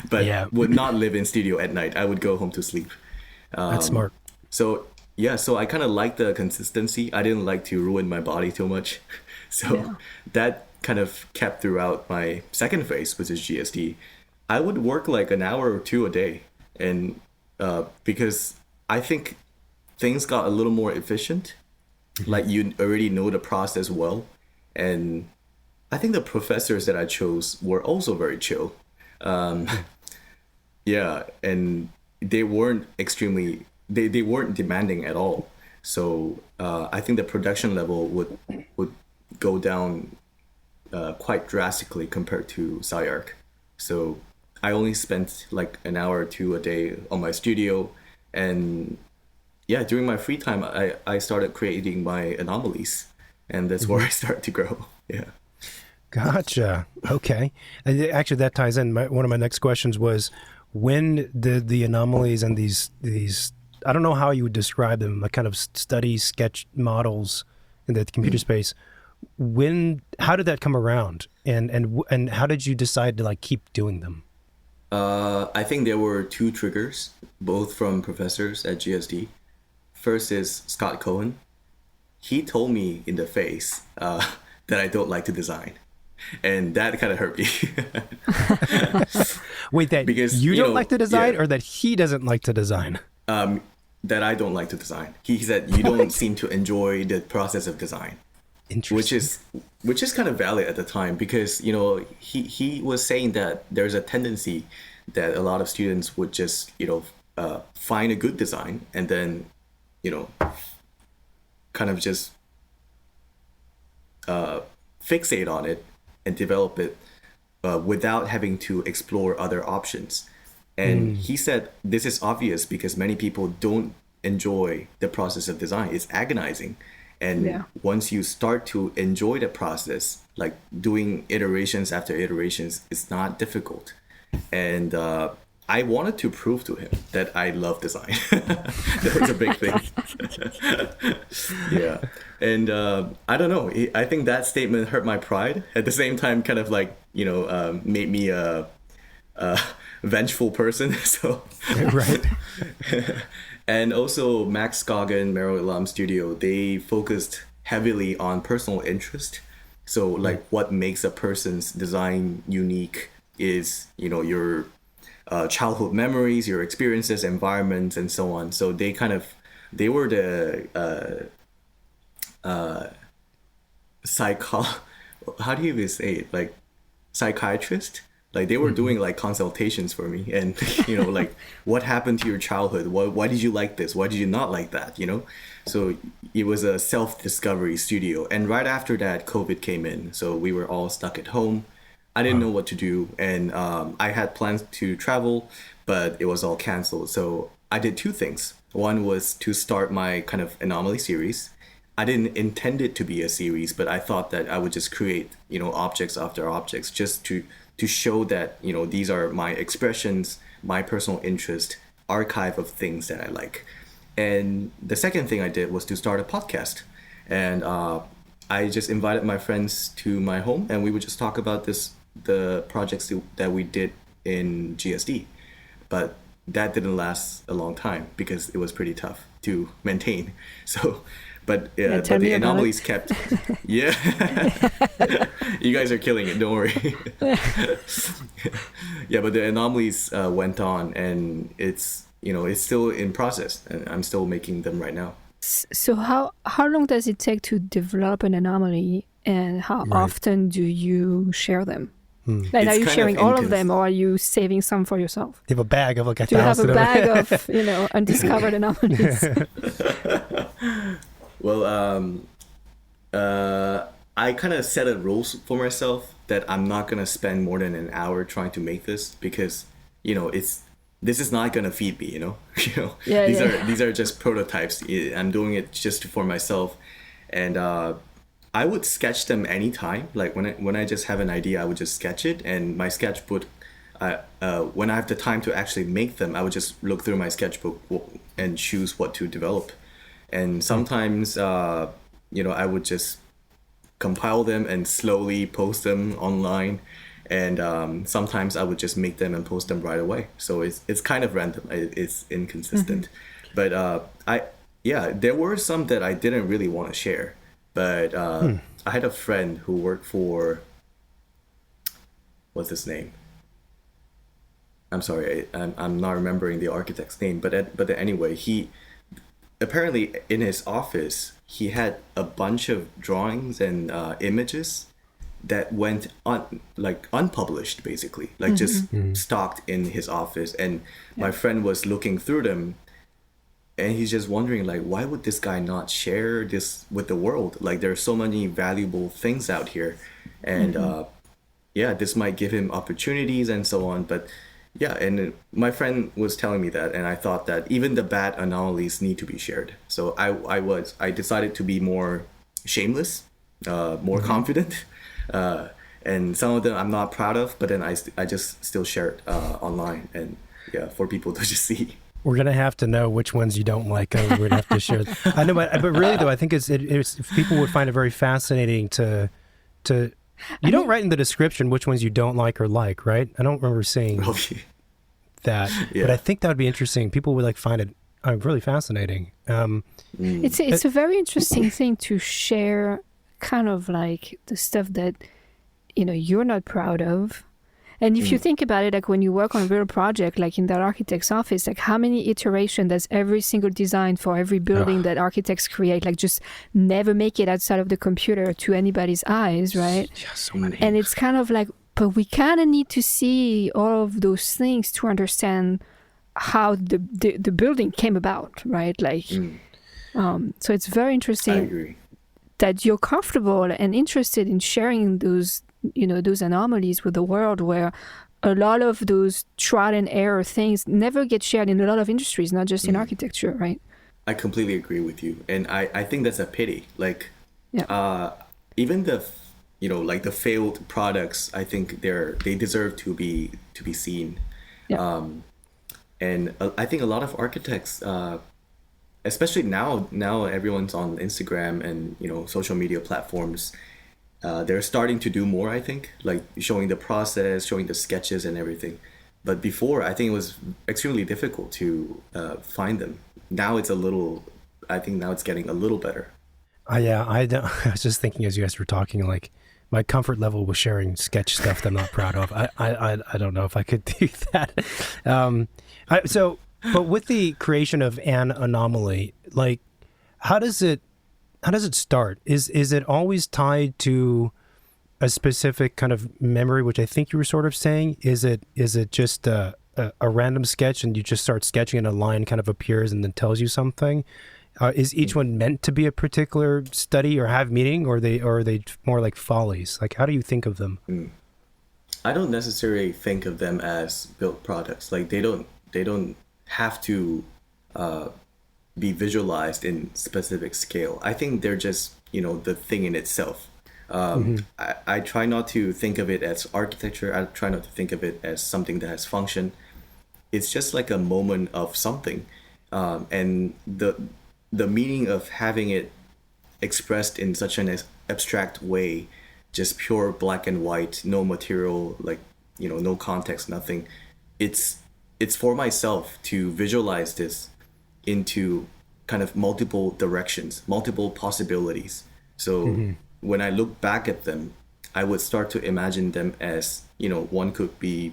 Speaker 3: but would not live in studio at night. I would go home to sleep.
Speaker 1: That's smart.
Speaker 3: So I kind of liked the consistency. I didn't like to ruin my body too much, so that kind of kept throughout my second phase, which is GSD. I would work like an hour or 2 a day, and because I think things got a little more efficient, like you already know the process well, and I think the professors that I chose were also very chill. And they weren't they weren't demanding at all. So I think the production level would go down quite drastically compared to SciArc. So I only spent like an hour or two a day on my studio, and yeah, during my free time, I started creating my anomalies, and that's where I started to grow. Yeah.
Speaker 4: Gotcha. Okay. And actually, that ties in. One of my next questions was, when the anomalies and these I don't know how you would describe them, like kind of study sketch models in the computer space. How did that come around, and how did you decide to like keep doing them?
Speaker 3: I think there were two triggers, both from professors at GSD. First is Scott Cohen. He told me in the face that I don't like to design. And that kind of hurt me.
Speaker 4: Wait, that because you don't like to design, or that he doesn't like to design?
Speaker 3: That I don't like to design. He said you don't seem to enjoy the process of design.
Speaker 4: Interesting.
Speaker 3: Which is kind of valid at the time, because he was saying that there's a tendency that a lot of students would just find a good design and then kind of just fixate on it and develop it without having to explore other options. And he said this is obvious because many people don't enjoy the process of design. It's agonizing. And once you start to enjoy the process, like doing iterations after iterations, it's not difficult. And I wanted to prove to him that I love design. That was a big thing. Yeah. And I don't know. I think that statement hurt my pride. At the same time, kind of like, made me a vengeful person. So
Speaker 4: right.
Speaker 3: And also Max Scoggin, Merrill Elam Studio, they focused heavily on personal interest. So like what makes a person's design unique is, your childhood memories, your experiences, environments, and so on. So they were the how do you even say it? Like psychiatrist? Like they were doing like consultations for me, and like what happened to your childhood? Why did you like this? Why did you not like that? So it was a self-discovery studio. And right after that, COVID came in, so we were all stuck at home. I didn't know what to do, and I had plans to travel, but it was all canceled. So I did two things. One was to start my kind of anomaly series. I didn't intend it to be a series, but I thought that I would just create, objects after objects, just to show that, these are my expressions, my personal interest, archive of things that I like. And the second thing I did was to start a podcast. And I just invited my friends to my home, and we would just talk about the projects that we did in GSD. But that didn't last a long time because it was pretty tough to maintain. So, but the anomalies kept. Yeah, you guys are killing it. Don't worry. Yeah, but the anomalies went on, and it's still in process, and I'm still making them right now.
Speaker 2: So how long does it take to develop an anomaly, and how often do you share them? Like, are you sharing all of them, or are you saving some for yourself?
Speaker 4: You have a bag of like 1,000.
Speaker 2: Do you have a bag of undiscovered anomalies? Well,
Speaker 3: I kind of set a rules for myself that I'm not gonna spend more than an hour trying to make this, because this is not gonna feed me. These are just prototypes. I'm doing it just for myself, and I would sketch them anytime. Like when I just have an idea, I would just sketch it, and my sketchbook. When I have the time to actually make them, I would just look through my sketchbook and choose what to develop. And sometimes, I would just compile them and slowly post them online. And sometimes I would just make them and post them right away. So it's kind of random. It's inconsistent. But there were some that I didn't really want to share. But I had a friend who worked for, what's his name? I'm sorry, I'm not remembering the architect's name. But anyway, he apparently in his office he had a bunch of drawings and images that went unpublished, basically, just stocked in his office. And my friend was looking through them, and he's just wondering like, why would this guy not share this with the world? Like there are so many valuable things out here, and yeah, this might give him opportunities and so on. But yeah, and my friend was telling me that, and I thought that even the bad anomalies need to be shared. So I decided to be more shameless, more confident, and some of them I'm not proud of, but then I just still share it online, and yeah, for people to just see.
Speaker 4: We're gonna have to know which ones you don't like. We're gonna have to share. I know, but really though, I think it's people would find it very fascinating to. You don't write in the description which ones you don't like or like, right? I don't remember seeing that, but I think that would be interesting. People would like find it really fascinating.
Speaker 2: It's a very interesting thing to share, kind of like the stuff that you're not proud of. And if you think about it, like when you work on a real project, like in that architect's office, like how many iterations does every single design for every building that architects create, like just never make it outside of the computer to anybody's eyes, right?
Speaker 4: Yeah, so many.
Speaker 2: And it's kind of like, but we kind of need to see all of those things to understand how the building came about, right? Like, so it's very interesting
Speaker 3: I agree.
Speaker 2: that you're comfortable and interested in sharing those those anomalies with the world, where a lot of those trial and error things never get shared in a lot of industries, not just in architecture, right?
Speaker 3: I completely agree with you, and I think that's a pity. Like,
Speaker 2: Yeah.
Speaker 3: even the like the failed products, I think they deserve to be seen.
Speaker 2: Yeah.
Speaker 3: And I think a lot of architects, especially now everyone's on Instagram and social media platforms. They're starting to do more, I think, like showing the process, showing the sketches and everything. But before, I think it was extremely difficult to find them. Now I think now it's getting a little better.
Speaker 4: Yeah, I was just thinking as you guys were talking, like my comfort level with sharing sketch stuff that I'm not proud of. I don't know if I could do that. But with the creation of an anomaly, like how does it start? Is it always tied to a specific kind of memory, which I think you were sort of saying? Is it just a random sketch and you just start sketching and a line kind of appears and then tells you something? Is each one meant to be a particular study or have meaning, or are they more like follies? Like, how do you think of them?
Speaker 3: I don't necessarily think of them as built products. Like they don't have to be visualized in specific scale. I think they're just the thing in itself. I try not to think of it as architecture. I try not to think of it as something that has function. It's just like a moment of something, and the meaning of having it expressed in such an abstract way, just pure black and white, no material, like no context, nothing. It's for myself to visualize this into kind of multiple directions, multiple possibilities. So when I look back at them, I would start to imagine them as, one could be,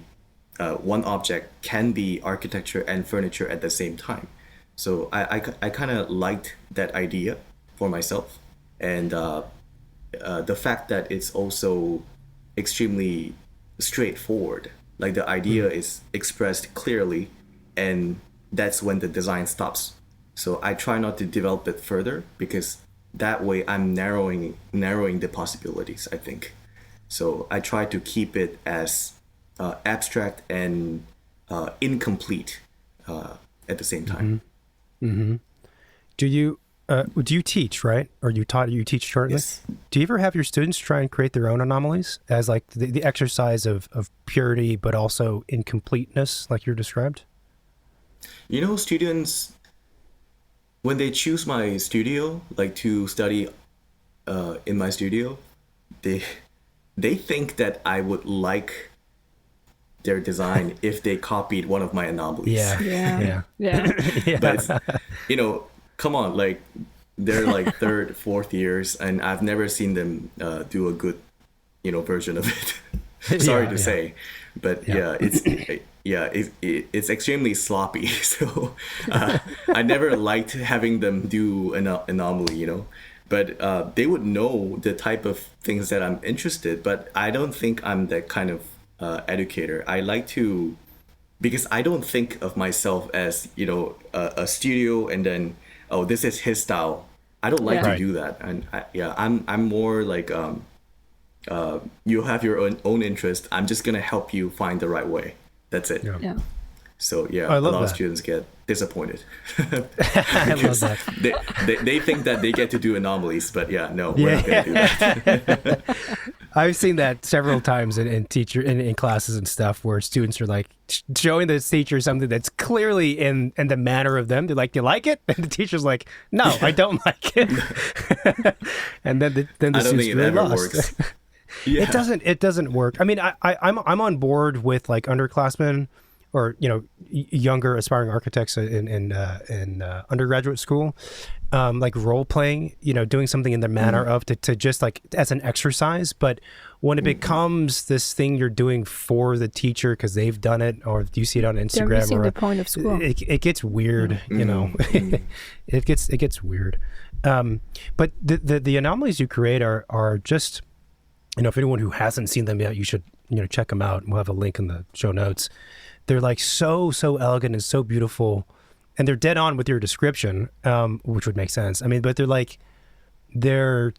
Speaker 3: one object can be architecture and furniture at the same time. So I kind of liked that idea for myself. And the fact that it's also extremely straightforward, like the idea is expressed clearly, and that's when the design stops. So I try not to develop it further, because that way I'm narrowing the possibilities, I think. So I try to keep it as abstract and incomplete at the same time.
Speaker 4: Do you teach, right? Or you teach shortly?
Speaker 3: Yes.
Speaker 4: Do you ever have your students try and create their own anomalies as like the exercise of purity, but also incompleteness, like you described?
Speaker 3: Students, when they choose my studio, like to study in my studio, they think that I would like their design if they copied one of my anomalies.
Speaker 2: Yeah.
Speaker 3: But come on, like they're like third, fourth years, and I've never seen them do a good, version of it. Sorry to say, but it's extremely sloppy. So I never liked having them do an anomaly, But they would know the type of things that I'm interested. But I don't think I'm that kind of educator. I like to because I don't think of myself as, a studio and then, oh, this is his style. I don't like
Speaker 2: Yeah.
Speaker 3: to
Speaker 4: Right.
Speaker 3: do that. And I'm more like, you have your own interest. I'm just going to help you find the right way. That's it.
Speaker 4: Yeah.
Speaker 2: Yeah.
Speaker 3: So
Speaker 4: I
Speaker 3: a
Speaker 4: love
Speaker 3: lot of
Speaker 4: that.
Speaker 3: students get disappointed.
Speaker 4: I love that.
Speaker 3: They think that they get to do anomalies, but no, we're not going to do that.
Speaker 4: I've seen that several times in classes and stuff where students are like showing the teacher something that's clearly in the manner of them. They're like, "You like it?" And the teacher's like, "No, I don't like it." And then the
Speaker 3: I don't
Speaker 4: students
Speaker 3: think it
Speaker 4: really
Speaker 3: ever
Speaker 4: lost.
Speaker 3: works. Yeah.
Speaker 4: It doesn't work. I mean, I'm on board with like underclassmen or younger aspiring architects in undergraduate school, like role playing, doing something in the manner of to just like as an exercise. But when it becomes this thing you're doing for the teacher because they've done it, or you see it on
Speaker 2: They're
Speaker 4: Instagram,
Speaker 2: missing
Speaker 4: or
Speaker 2: the point of school.
Speaker 4: it gets weird. It gets weird. But the anomalies you create are just. If anyone who hasn't seen them yet, you should, check them out. We'll have a link in the show notes. They're like so elegant and so beautiful, and they're dead on with your description, which would make sense. I mean, but they're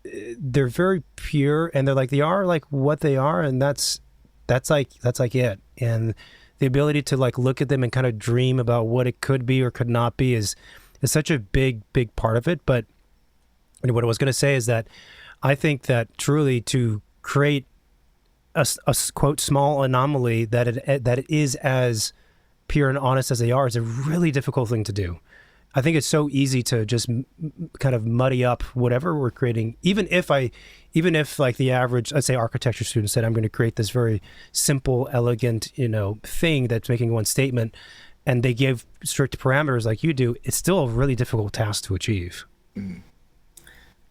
Speaker 4: very pure, and they are like what they are, and that's like it. And the ability to like look at them and kind of dream about what it could be or could not be is such a big part of it. But what I was going to say is that I think that truly to create a quote small anomaly that it is as pure and honest as they are is a really difficult thing to do. I think it's so easy to just kind of muddy up whatever we're creating. Even if like the average, let's say architecture student said, I'm going to create this very simple, elegant, thing that's making one statement, and they give strict parameters like you do, it's still a really difficult task to achieve.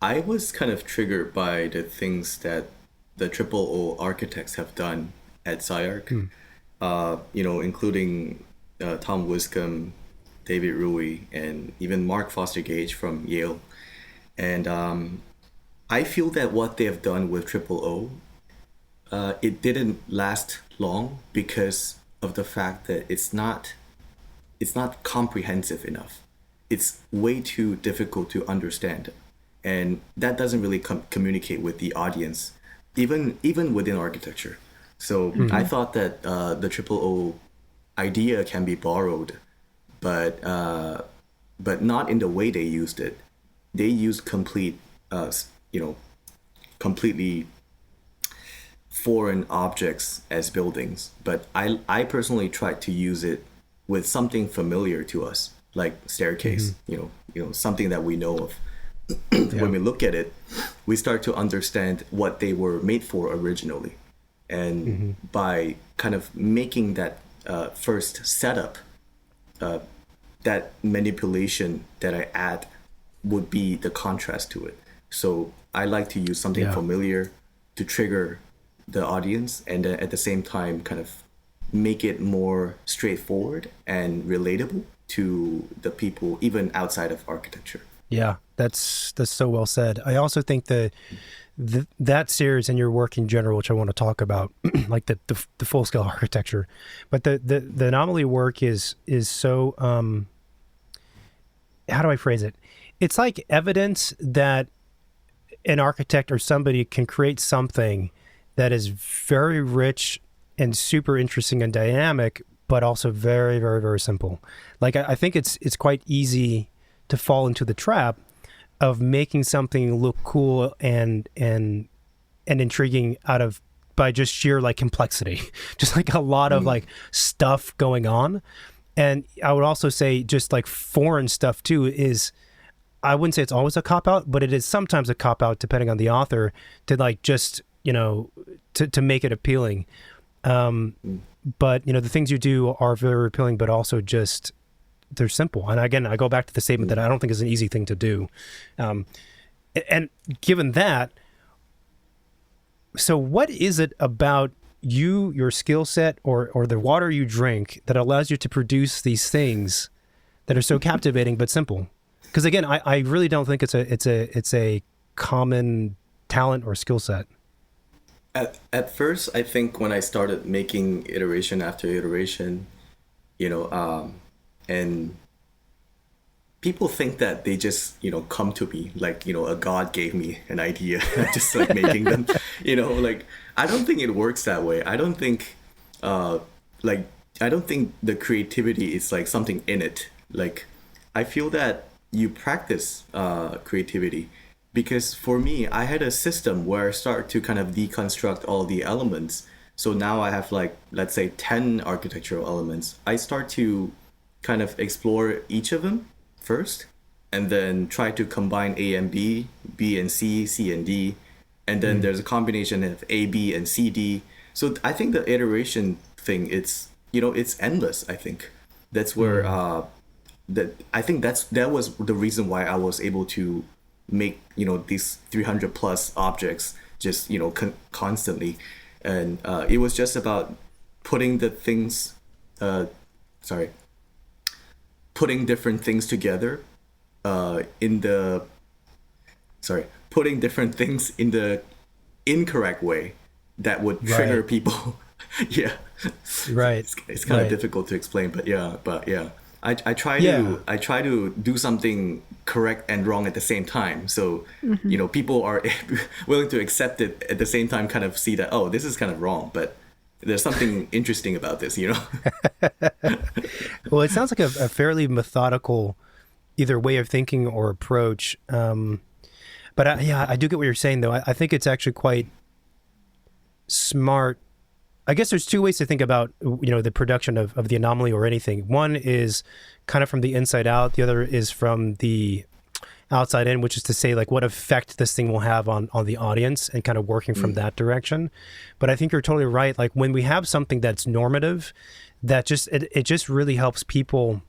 Speaker 3: I was kind of triggered by the things that the Triple O architects have done at SciArc, including Tom Wiscombe, David Rui, and even Mark Foster Gage from Yale. And I feel that what they have done with Triple O, it didn't last long because of the fact that it's not comprehensive enough. It's way too difficult to understand. And that doesn't really communicate with the audience, even within architecture. So I thought that the Triple O idea can be borrowed, but not in the way they used it. They used completely foreign objects as buildings. But I personally tried to use it with something familiar to us, like staircase. Something that we know of. When we look at it, we start to understand what they were made for originally. And by kind of making that first setup, that manipulation that I add would be the contrast to it. So I like to use something familiar to trigger the audience, and then at the same time kind of make it more straightforward and relatable to the people even outside of architecture.
Speaker 4: Yeah, that's so well said. I also think that series and your work in general, which I want to talk about, like the full scale architecture, but the anomaly work is so how do I phrase it? It's like evidence that an architect or somebody can create something that is very rich and super interesting and dynamic, but also very, very, very simple. Like I think it's quite easy to fall into the trap of making something look cool and intriguing by just sheer like complexity, just like a lot of like stuff going on. And I would also say just like foreign stuff too is, I wouldn't say it's always a cop out, but it is sometimes a cop out depending on the author to like just, to make it appealing. But the things you do are very appealing, but also just, they're simple. And again, I go back to the statement that I don't think is an easy thing to do. And given that, so what is it about you, your skill set, or the water you drink that allows you to produce these things that are so captivating but simple? Because again, I really don't think it's a common talent or skill set.
Speaker 3: At first, I think when I started making iteration after iteration, and people think that they just come to me like a god gave me an idea, just like making them, like I don't think it works that way. I don't think like I don't think the creativity is like something in it. Like I feel that you practice creativity, because for me I had a system where I start to kind of deconstruct all the elements. So now I have like, let's say 10 architectural elements. I start to kind of explore each of them first, and then try to combine A and B, B and C, C and D, and then there's a combination of A, B, and C, D. So I think the iteration thing, it's it's endless. I think that's where that was the reason why I was able to make these 300 plus objects just constantly, and it was just about putting the things putting different things together putting different things in the incorrect way that would trigger people. Yeah,
Speaker 4: Right.
Speaker 3: it's kind of difficult to explain, but yeah, I try to do something correct and wrong at the same time, so people are willing to accept it at the same time, kind of see that, oh, this is kind of wrong, but there's something interesting about this.
Speaker 4: Well, it sounds like a fairly methodical either way of thinking or approach. But I do get what you're saying, though. I think it's actually quite smart. I guess there's two ways to think about, the production of the anomaly or anything. One is kind of from the inside out. The other is from the outside in, which is to say, like, what effect this thing will have on the audience, and kind of working from that direction. But I think you're totally right. Like, when we have something that's normative, that just it just really helps people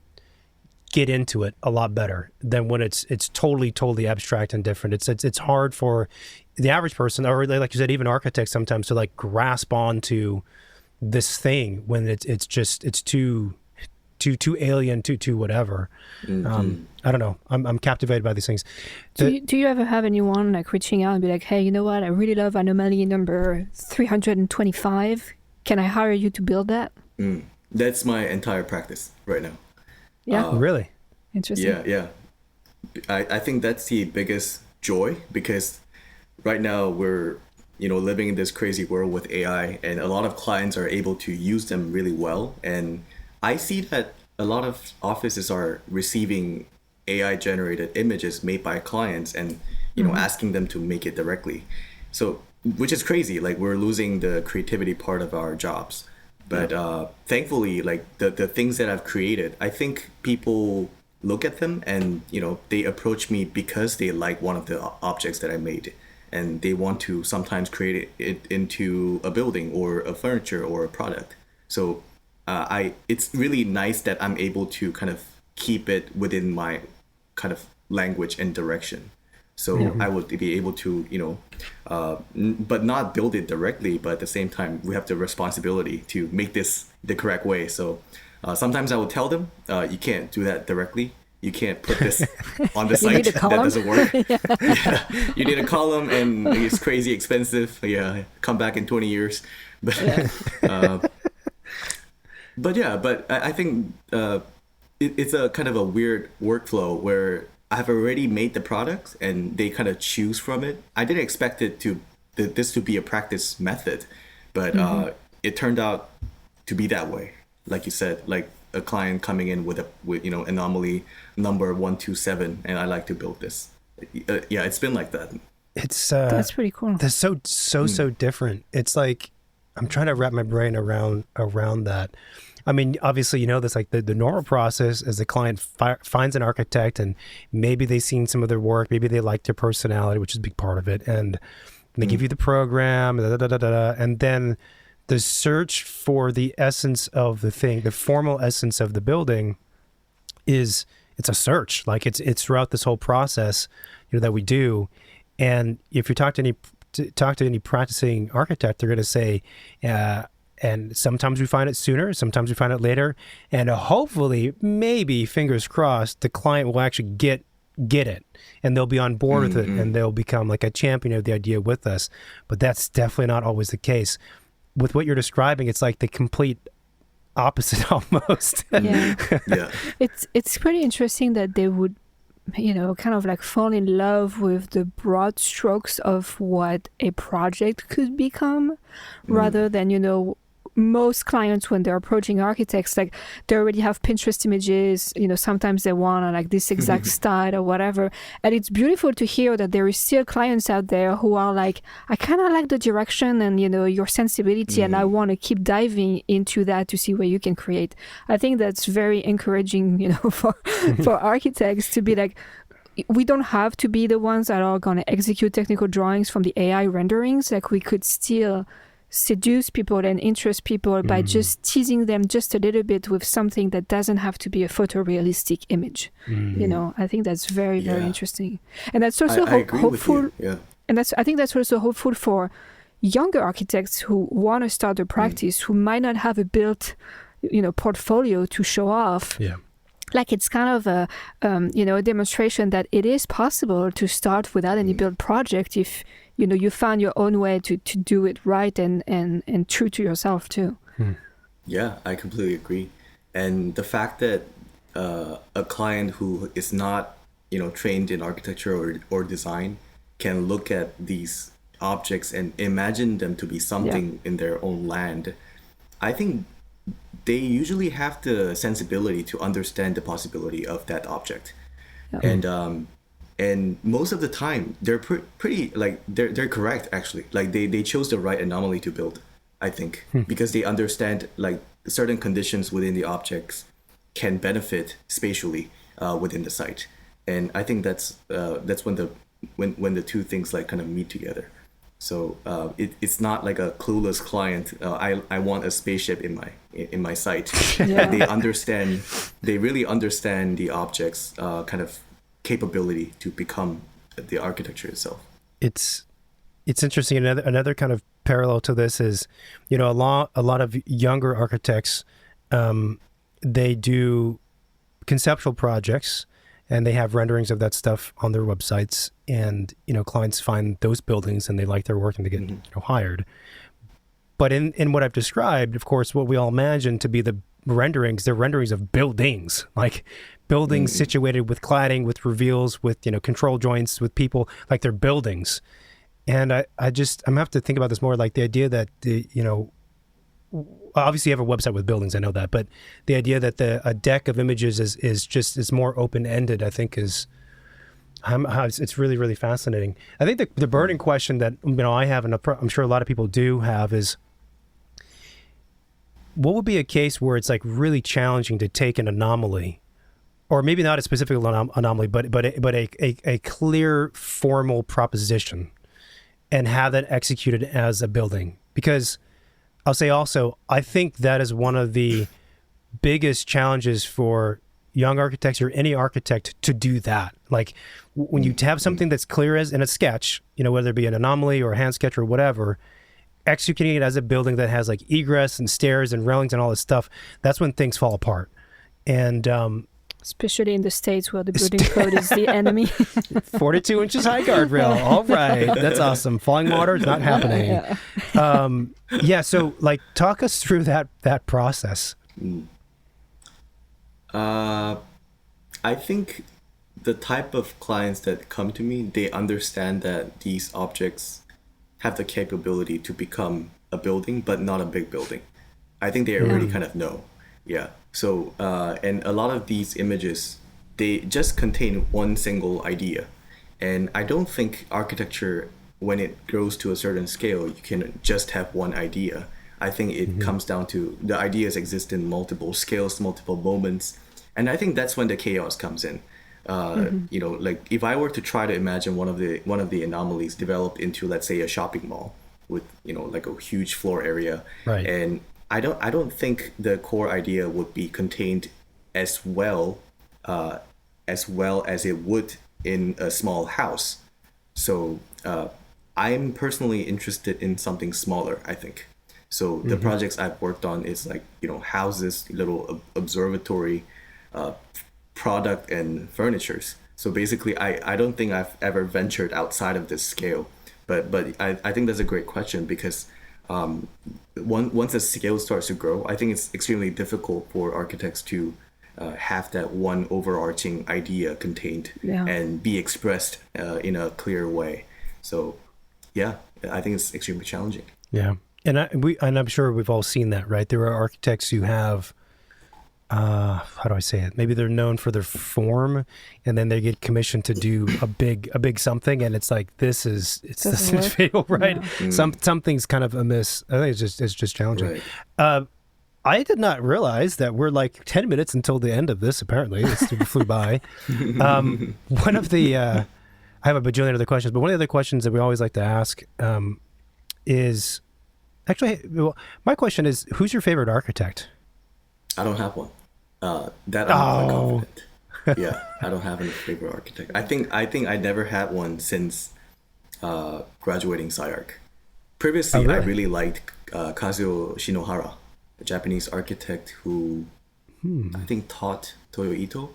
Speaker 4: get into it a lot better than when it's totally abstract and different. It's hard for the average person, or like you said, even architects sometimes, to like grasp onto this thing when it's too alien, too whatever. I don't know. I'm captivated by these things.
Speaker 2: Do you ever have anyone like reaching out and be like, hey, you know what? I really love anomaly number 325. Can I hire you to build that?
Speaker 3: That's my entire practice right now.
Speaker 2: Yeah.
Speaker 4: Really?
Speaker 2: Interesting.
Speaker 3: Yeah. I think that's the biggest joy, because right now we're living in this crazy world with AI, and a lot of clients are able to use them really well. And I see that a lot of offices are receiving AI generated images made by clients, and asking them to make it directly. So, which is crazy. Like, we're losing the creativity part of our jobs. But thankfully, like the things that I've created, I think people look at them and they approach me because they like one of the objects that I made, and they want to sometimes create it into a building or a furniture or a product. So it's really nice that I'm able to kind of keep it within my kind of language and direction. So I would be able to, but not build it directly. But at the same time, we have the responsibility to make this the correct way. So sometimes I will tell them, you can't do that directly. You can't put this on the site. That doesn't work. Yeah. You need a column, and it's crazy expensive. Yeah, come back in 20 years. But but I think it's a kind of a weird workflow where I've already made the product and they kind of choose from it. I didn't expect this to be a practice method, but it turned out to be that way. Like you said, like a client coming in with anomaly number 127, and I like to build this. It's been like that.
Speaker 4: It's
Speaker 2: that's pretty cool.
Speaker 4: That's so different. It's like I'm trying to wrap my brain around that. I mean, obviously, this, like the normal process is the client finds an architect, and maybe they've seen some of their work, maybe they like their personality, which is a big part of it, and they give you the program, and then the search for the essence of the thing, the formal essence of the building, it's a search. Like it's throughout this whole process, that we do, and if you talk to any practicing architect, they're going to say. And sometimes we find it sooner, sometimes we find it later. And hopefully, maybe, fingers crossed, the client will actually get it. And they'll be on board with it, and they'll become like a champion of the idea with us. But that's definitely not always the case. With what you're describing, it's like the complete opposite almost.
Speaker 2: Yeah.
Speaker 3: Yeah.
Speaker 2: It's pretty interesting that they would, kind of like fall in love with the broad strokes of what a project could become, rather than, most clients, when they're approaching architects, like they already have Pinterest images, sometimes they want like this exact style or whatever. And it's beautiful to hear that there is still clients out there who are like, I kind of like the direction and, your sensibility, and I want to keep diving into that to see what you can create. I think that's very encouraging, for architects to be like, we don't have to be the ones that are going to execute technical drawings from the AI renderings. Like, we could still seduce people and interest people by just teasing them just a little bit with something that doesn't have to be a photorealistic image. I think that's very, very interesting. And that's also
Speaker 3: I agree
Speaker 2: hopeful.
Speaker 3: with you. Yeah.
Speaker 2: And I think that's also hopeful for younger architects who want to start a practice, who might not have a built, portfolio to show off.
Speaker 4: Yeah.
Speaker 2: Like, it's kind of a, a demonstration that it is possible to start without any built project if, you found your own way to do it right and true to yourself too.
Speaker 3: Yeah, I completely agree. And the fact that a client who is not, trained in architecture or design can look at these objects and imagine them to be something in their own land, I think they usually have the sensibility to understand the possibility of that object. And most of the time they're pretty like they're correct, actually. Like they chose the right anomaly to build, I think, because they understand like certain conditions within the objects can benefit spatially within the site. And I think that's when the two things like kind of meet together. So it's not like a clueless client. I want a spaceship in my site. They really understand the object's kind of capability to become the architecture itself.
Speaker 4: It's interesting. Another kind of parallel to this is, a lot of younger architects, they do conceptual projects and they have renderings of that stuff on their websites, and clients find those buildings and they like their work and they get hired. But in what I've described, of course, what we all imagine to be the renderings, they're renderings of buildings, like buildings situated with cladding, with reveals, with control joints, with people, like they're buildings. And I'm gonna have to think about this more, like the idea that obviously you have a website with buildings, I know that, but the idea that a deck of images is more open-ended, I think it's really, really fascinating. I think the burning question that I have, and I'm sure a lot of people do have, is what would be a case where it's like really challenging to take an anomaly, or maybe not a specific anomaly, but a clear formal proposition, and have that executed as a building? Because I'll say also, I think that is one of the biggest challenges for young architects or any architect to do that. Like when you have something that's clear as in a sketch, whether it be an anomaly or a hand sketch or whatever, executing it as a building that has like egress and stairs and railings and all this stuff, that's when things fall apart. And
Speaker 2: especially in the States where the building code is the enemy.
Speaker 4: 42 inches high guardrail. All right. That's awesome. Falling water is not happening. So like talk us through that process.
Speaker 3: I think the type of clients that come to me, they understand that these objects have the capability to become a building, but not a big building. I think they already kind of know. Yeah. So, and a lot of these images, they just contain one single idea. And I don't think architecture, when it grows to a certain scale, you can just have one idea. I think it comes down to the ideas exist in multiple scales, multiple moments. And I think that's when the chaos comes in. Like if I were to try to imagine one of the anomalies developed into, let's say, a shopping mall with, like a huge floor area.
Speaker 4: Right.
Speaker 3: And I don't think the core idea would be contained as well as it would in a small house. So I'm personally interested in something smaller, I think. So the projects I've worked on is like, houses, little observatory, product and furnitures. So basically, I don't think I've ever ventured outside of this scale. But I think that's a great question, because once the scale starts to grow, I think it's extremely difficult for architects to have that one overarching idea contained and be expressed in a clear way. So, yeah, I think it's extremely challenging.
Speaker 4: Yeah, and I'm sure we've all seen that, right? There are architects who have, how do I say it? Maybe they're known for their form, and then they get commissioned to do a big something, and it's like this doesn't feel right. Yeah. Something's kind of amiss. I think it's just challenging. Right. I did not realize that we're like 10 minutes until the end of this. Apparently, it flew by. One of the I have a bajillion other questions, but one of the other questions that we always like to ask is actually, my question is, who's your favorite architect?
Speaker 3: I don't have one. That I'm quite confident. Yeah, I don't have any favorite architect. I think I never had one since graduating SciArc. Previously, I really liked Kazuo Shinohara, a Japanese architect who I think taught Toyo Ito.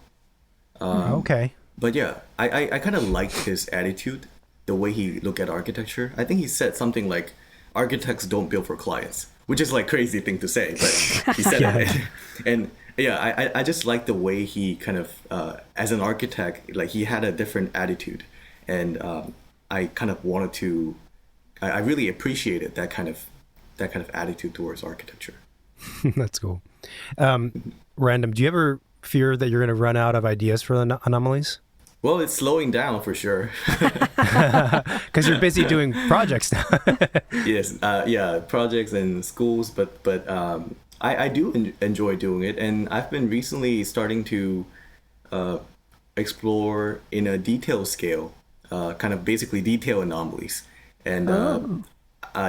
Speaker 4: Okay.
Speaker 3: But yeah, I kind of liked his attitude, the way he looked at architecture. I think he said something like, architects don't build for clients, which is like crazy thing to say, but he said it. And yeah, I just like the way he kind of, as an architect, like he had a different attitude. And I kind of wanted to, I really appreciated that kind of attitude towards architecture.
Speaker 4: That's cool. Random, do you ever fear that you're going to run out of ideas for the anomalies?
Speaker 3: Well, it's slowing down for sure.
Speaker 4: Because you're busy doing projects now.
Speaker 3: Yes, projects and schools, but I do enjoy doing it, and I've been recently starting to explore in a detail scale, kind of basically detail anomalies, and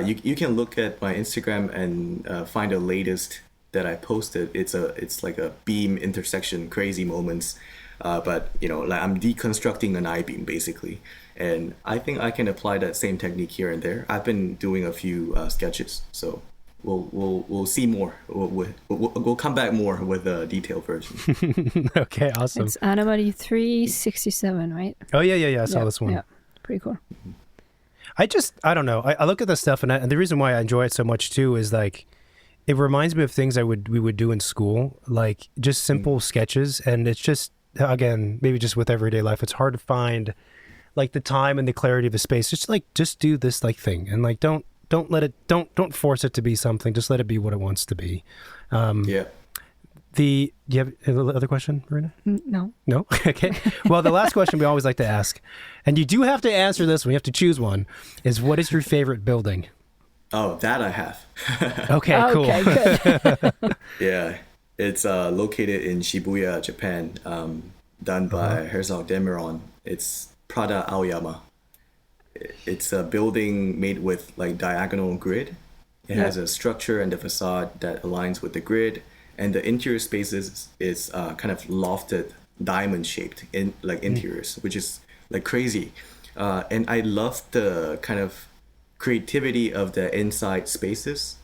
Speaker 3: you can look at my Instagram and find the latest that I posted. It's like a beam intersection crazy moments. But like I'm deconstructing an I-beam basically, and I think I can apply that same technique here and there. I've been doing a few sketches, so we'll see more. We'll come back more with a detailed version.
Speaker 4: Okay, awesome.
Speaker 2: It's Anomaly 367, right?
Speaker 4: Oh yeah. I saw this one.
Speaker 2: Yeah, pretty cool.
Speaker 4: I don't know. I look at this stuff, and the reason why I enjoy it so much too is like, it reminds me of things we would do in school, like just simple sketches, and it's just, again, maybe just with everyday life, it's hard to find like the time and the clarity of a space. Just do this like thing, and like don't force it to be something. Just let it be what it wants to be.
Speaker 3: Yeah.
Speaker 4: Do you have another question, Marina?
Speaker 2: No.
Speaker 4: No? Okay. Well, the last question we always like to ask, and you do have to answer this one, you have to choose one, is what is your favorite building?
Speaker 3: Oh, that I have.
Speaker 4: Okay, cool.
Speaker 2: Okay, good.
Speaker 3: Yeah. It's located in Shibuya, Japan, done by Herzog Demeron. It's Prada Aoyama. It's a building made with like diagonal grid. It has a structure and a facade that aligns with the grid, and the interior spaces is kind of lofted, diamond-shaped interiors, which is like crazy. And I love the kind of creativity of the inside spaces.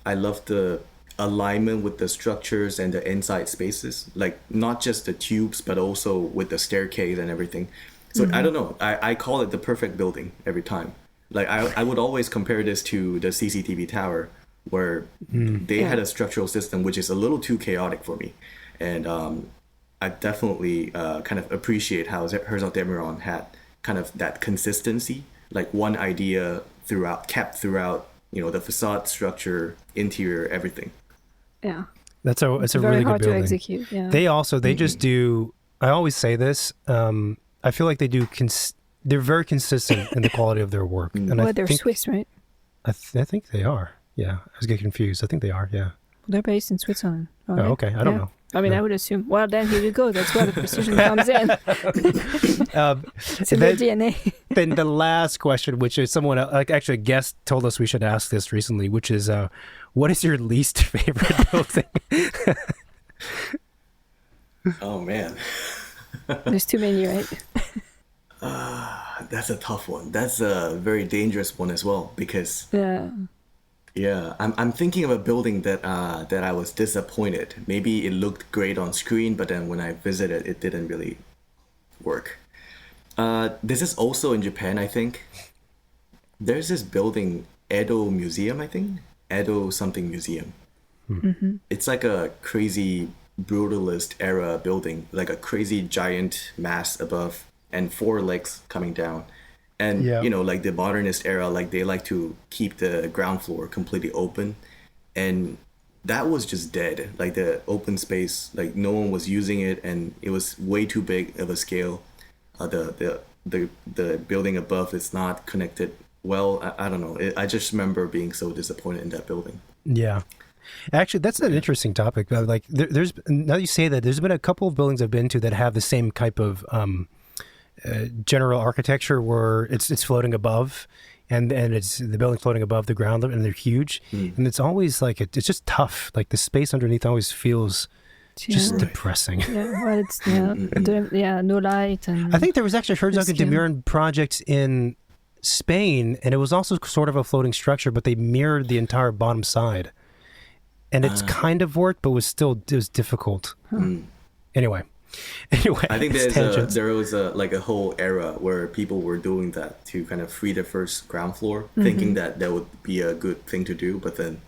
Speaker 3: I love the alignment with the structures and the inside spaces, like not just the tubes, but also with the staircase and everything. So I don't know, I call it the perfect building every time. Like I would always compare this to the CCTV tower, where they had a structural system which is a little too chaotic for me. And I definitely kind of appreciate how Herzog Demeron had kind of that consistency, like one idea kept throughout, the facade, structure, interior, everything.
Speaker 2: Yeah.
Speaker 4: It's a
Speaker 2: very
Speaker 4: really good
Speaker 2: hard
Speaker 4: building.
Speaker 2: to execute. Yeah.
Speaker 4: They just do, I always say this, I feel like they do, they're very consistent in the quality of their work. And
Speaker 2: they're Swiss, right?
Speaker 4: I think they are. Yeah. I was getting confused. I think they are. Yeah.
Speaker 2: They're based in Switzerland.
Speaker 4: Oh, okay. I don't know.
Speaker 2: I mean, I would assume. Well, then here you go. That's where the precision comes in. It's in their DNA.
Speaker 4: Then the last question, which is someone, actually a guest told us we should ask this recently, which is, what is your least favorite building?
Speaker 3: Oh, man.
Speaker 2: There's too many, right?
Speaker 3: That's a tough one. That's a very dangerous one as well, because I'm thinking of a building that I was disappointed. Maybe it looked great on screen, but then when I visited, it didn't really work. This is also in Japan, I think. There's this building Edo Museum, I think. Edo something museum. It's like a crazy brutalist era building, like a crazy giant mass above and four legs coming down. And
Speaker 4: Yeah.
Speaker 3: you know, like the modernist era, like they like to keep the ground floor completely open. And that was just dead. Like the open space, like no one was using it, and it was way too big of a scale. The building above is not connected well. I don't know. I just remember being so disappointed in that building.
Speaker 4: Yeah. Actually, that's an interesting topic. Like, there's now you say that, there's been a couple of buildings I've been to that have the same type of general architecture where it's floating above, and it's the building floating above the ground, and they're huge, and it's always like it's just tough. Like the space underneath always feels just
Speaker 2: Yeah.
Speaker 4: depressing.
Speaker 2: Yeah, well, it's no light and
Speaker 4: I think there was actually a Herzog and de
Speaker 2: Skin.
Speaker 4: Meuron project in Spain, and it was also sort of a floating structure, but they mirrored the entire bottom side. And it's kind of worked, but it was difficult. Anyway,
Speaker 3: I think
Speaker 4: it's tangents.
Speaker 3: there was a whole era where people were doing that to kind of free the first ground floor, thinking that would be a good thing to do. But then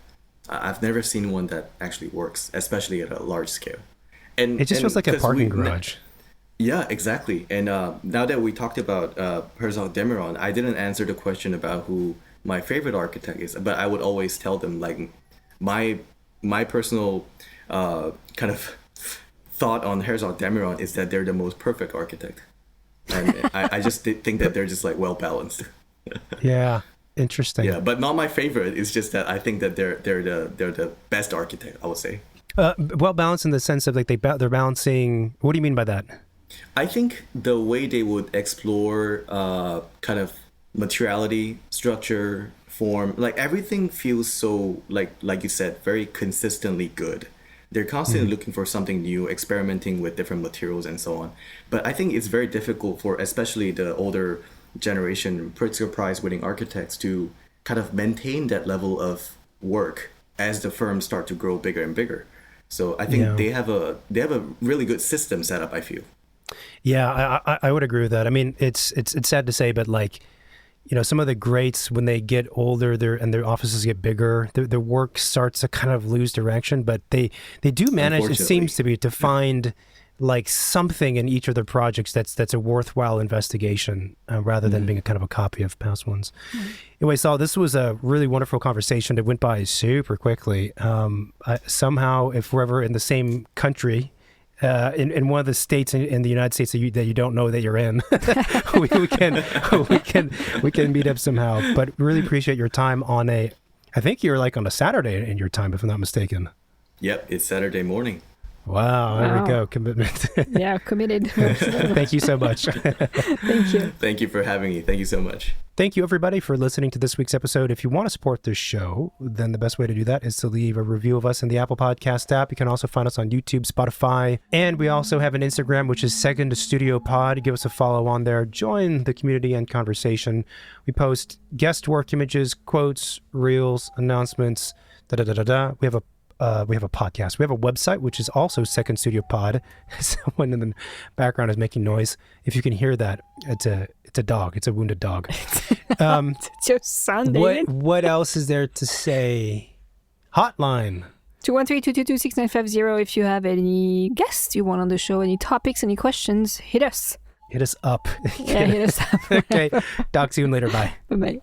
Speaker 3: I've never seen one that actually works, especially at a large scale. And
Speaker 4: It just feels like a
Speaker 3: 'cause
Speaker 4: parking garage.
Speaker 3: Yeah, exactly. And now that we talked about Herzog de Meuron, I didn't answer the question about who my favorite architect is, but I would always tell them like my personal kind of thought on Herzog de Meuron is that they're the most perfect architect, and I just think that they're just like well balanced.
Speaker 4: Yeah, interesting.
Speaker 3: Yeah, but not my favorite. It's just that I think that they're the best architect, I would say.
Speaker 4: Well balanced in the sense of like they're balancing. What do you mean by that?
Speaker 3: I think the way they would explore kind of materiality, structure, form, like everything feels so like you said, very consistently good. They're constantly looking for something new, experimenting with different materials and so on. But I think it's very difficult for especially the older generation Pritzker Prize winning architects to kind of maintain that level of work as the firms start to grow bigger and bigger. So I think they have a really good system set up, I feel.
Speaker 4: Yeah, I would agree with that. I mean, it's sad to say, but like, you know, some of the greats, when they get older, their offices get bigger, their work starts to kind of lose direction, but they do manage, it seems to be, to find like something in each of their projects that's a worthwhile investigation, rather than being a kind of a copy of past ones. Anyway, Saul, this was a really wonderful conversation. It went by super quickly. Somehow, if we're ever in the same country, in one of the states in the United States that you don't know that you're in, we can meet up somehow. But really appreciate your time on I think you're like on a Saturday in your time, if I'm not mistaken.
Speaker 3: Yep, it's Saturday morning.
Speaker 4: Wow, there we go, commitment.
Speaker 2: Yeah, committed.
Speaker 4: Thank you so much.
Speaker 2: Thank you.
Speaker 3: Thank you for having me. Thank you so much.
Speaker 4: Thank you, everybody, for listening to this week's episode. If you want to support this show, then the best way to do that is to leave a review of us in the Apple Podcast app. You can also find us on YouTube, Spotify, and we also have an Instagram, which is Second Studio Pod. Give us a follow on there. Join the community and conversation. We post guest work images, quotes, reels, announcements, da-da-da-da-da. We have a podcast. We have a website, which is also Second Studio Pod. Someone in the background is making noise. If you can hear that, it's a dog. It's a wounded dog.
Speaker 2: It's your son, David.
Speaker 4: What else is there to say? Hotline.
Speaker 2: 213-222-6950. If you have any guests you want on the show, any topics, any questions, hit us.
Speaker 4: Hit us up.
Speaker 2: Yeah, hit us up.
Speaker 4: Okay. Talk to you later. Bye.
Speaker 2: Bye-bye.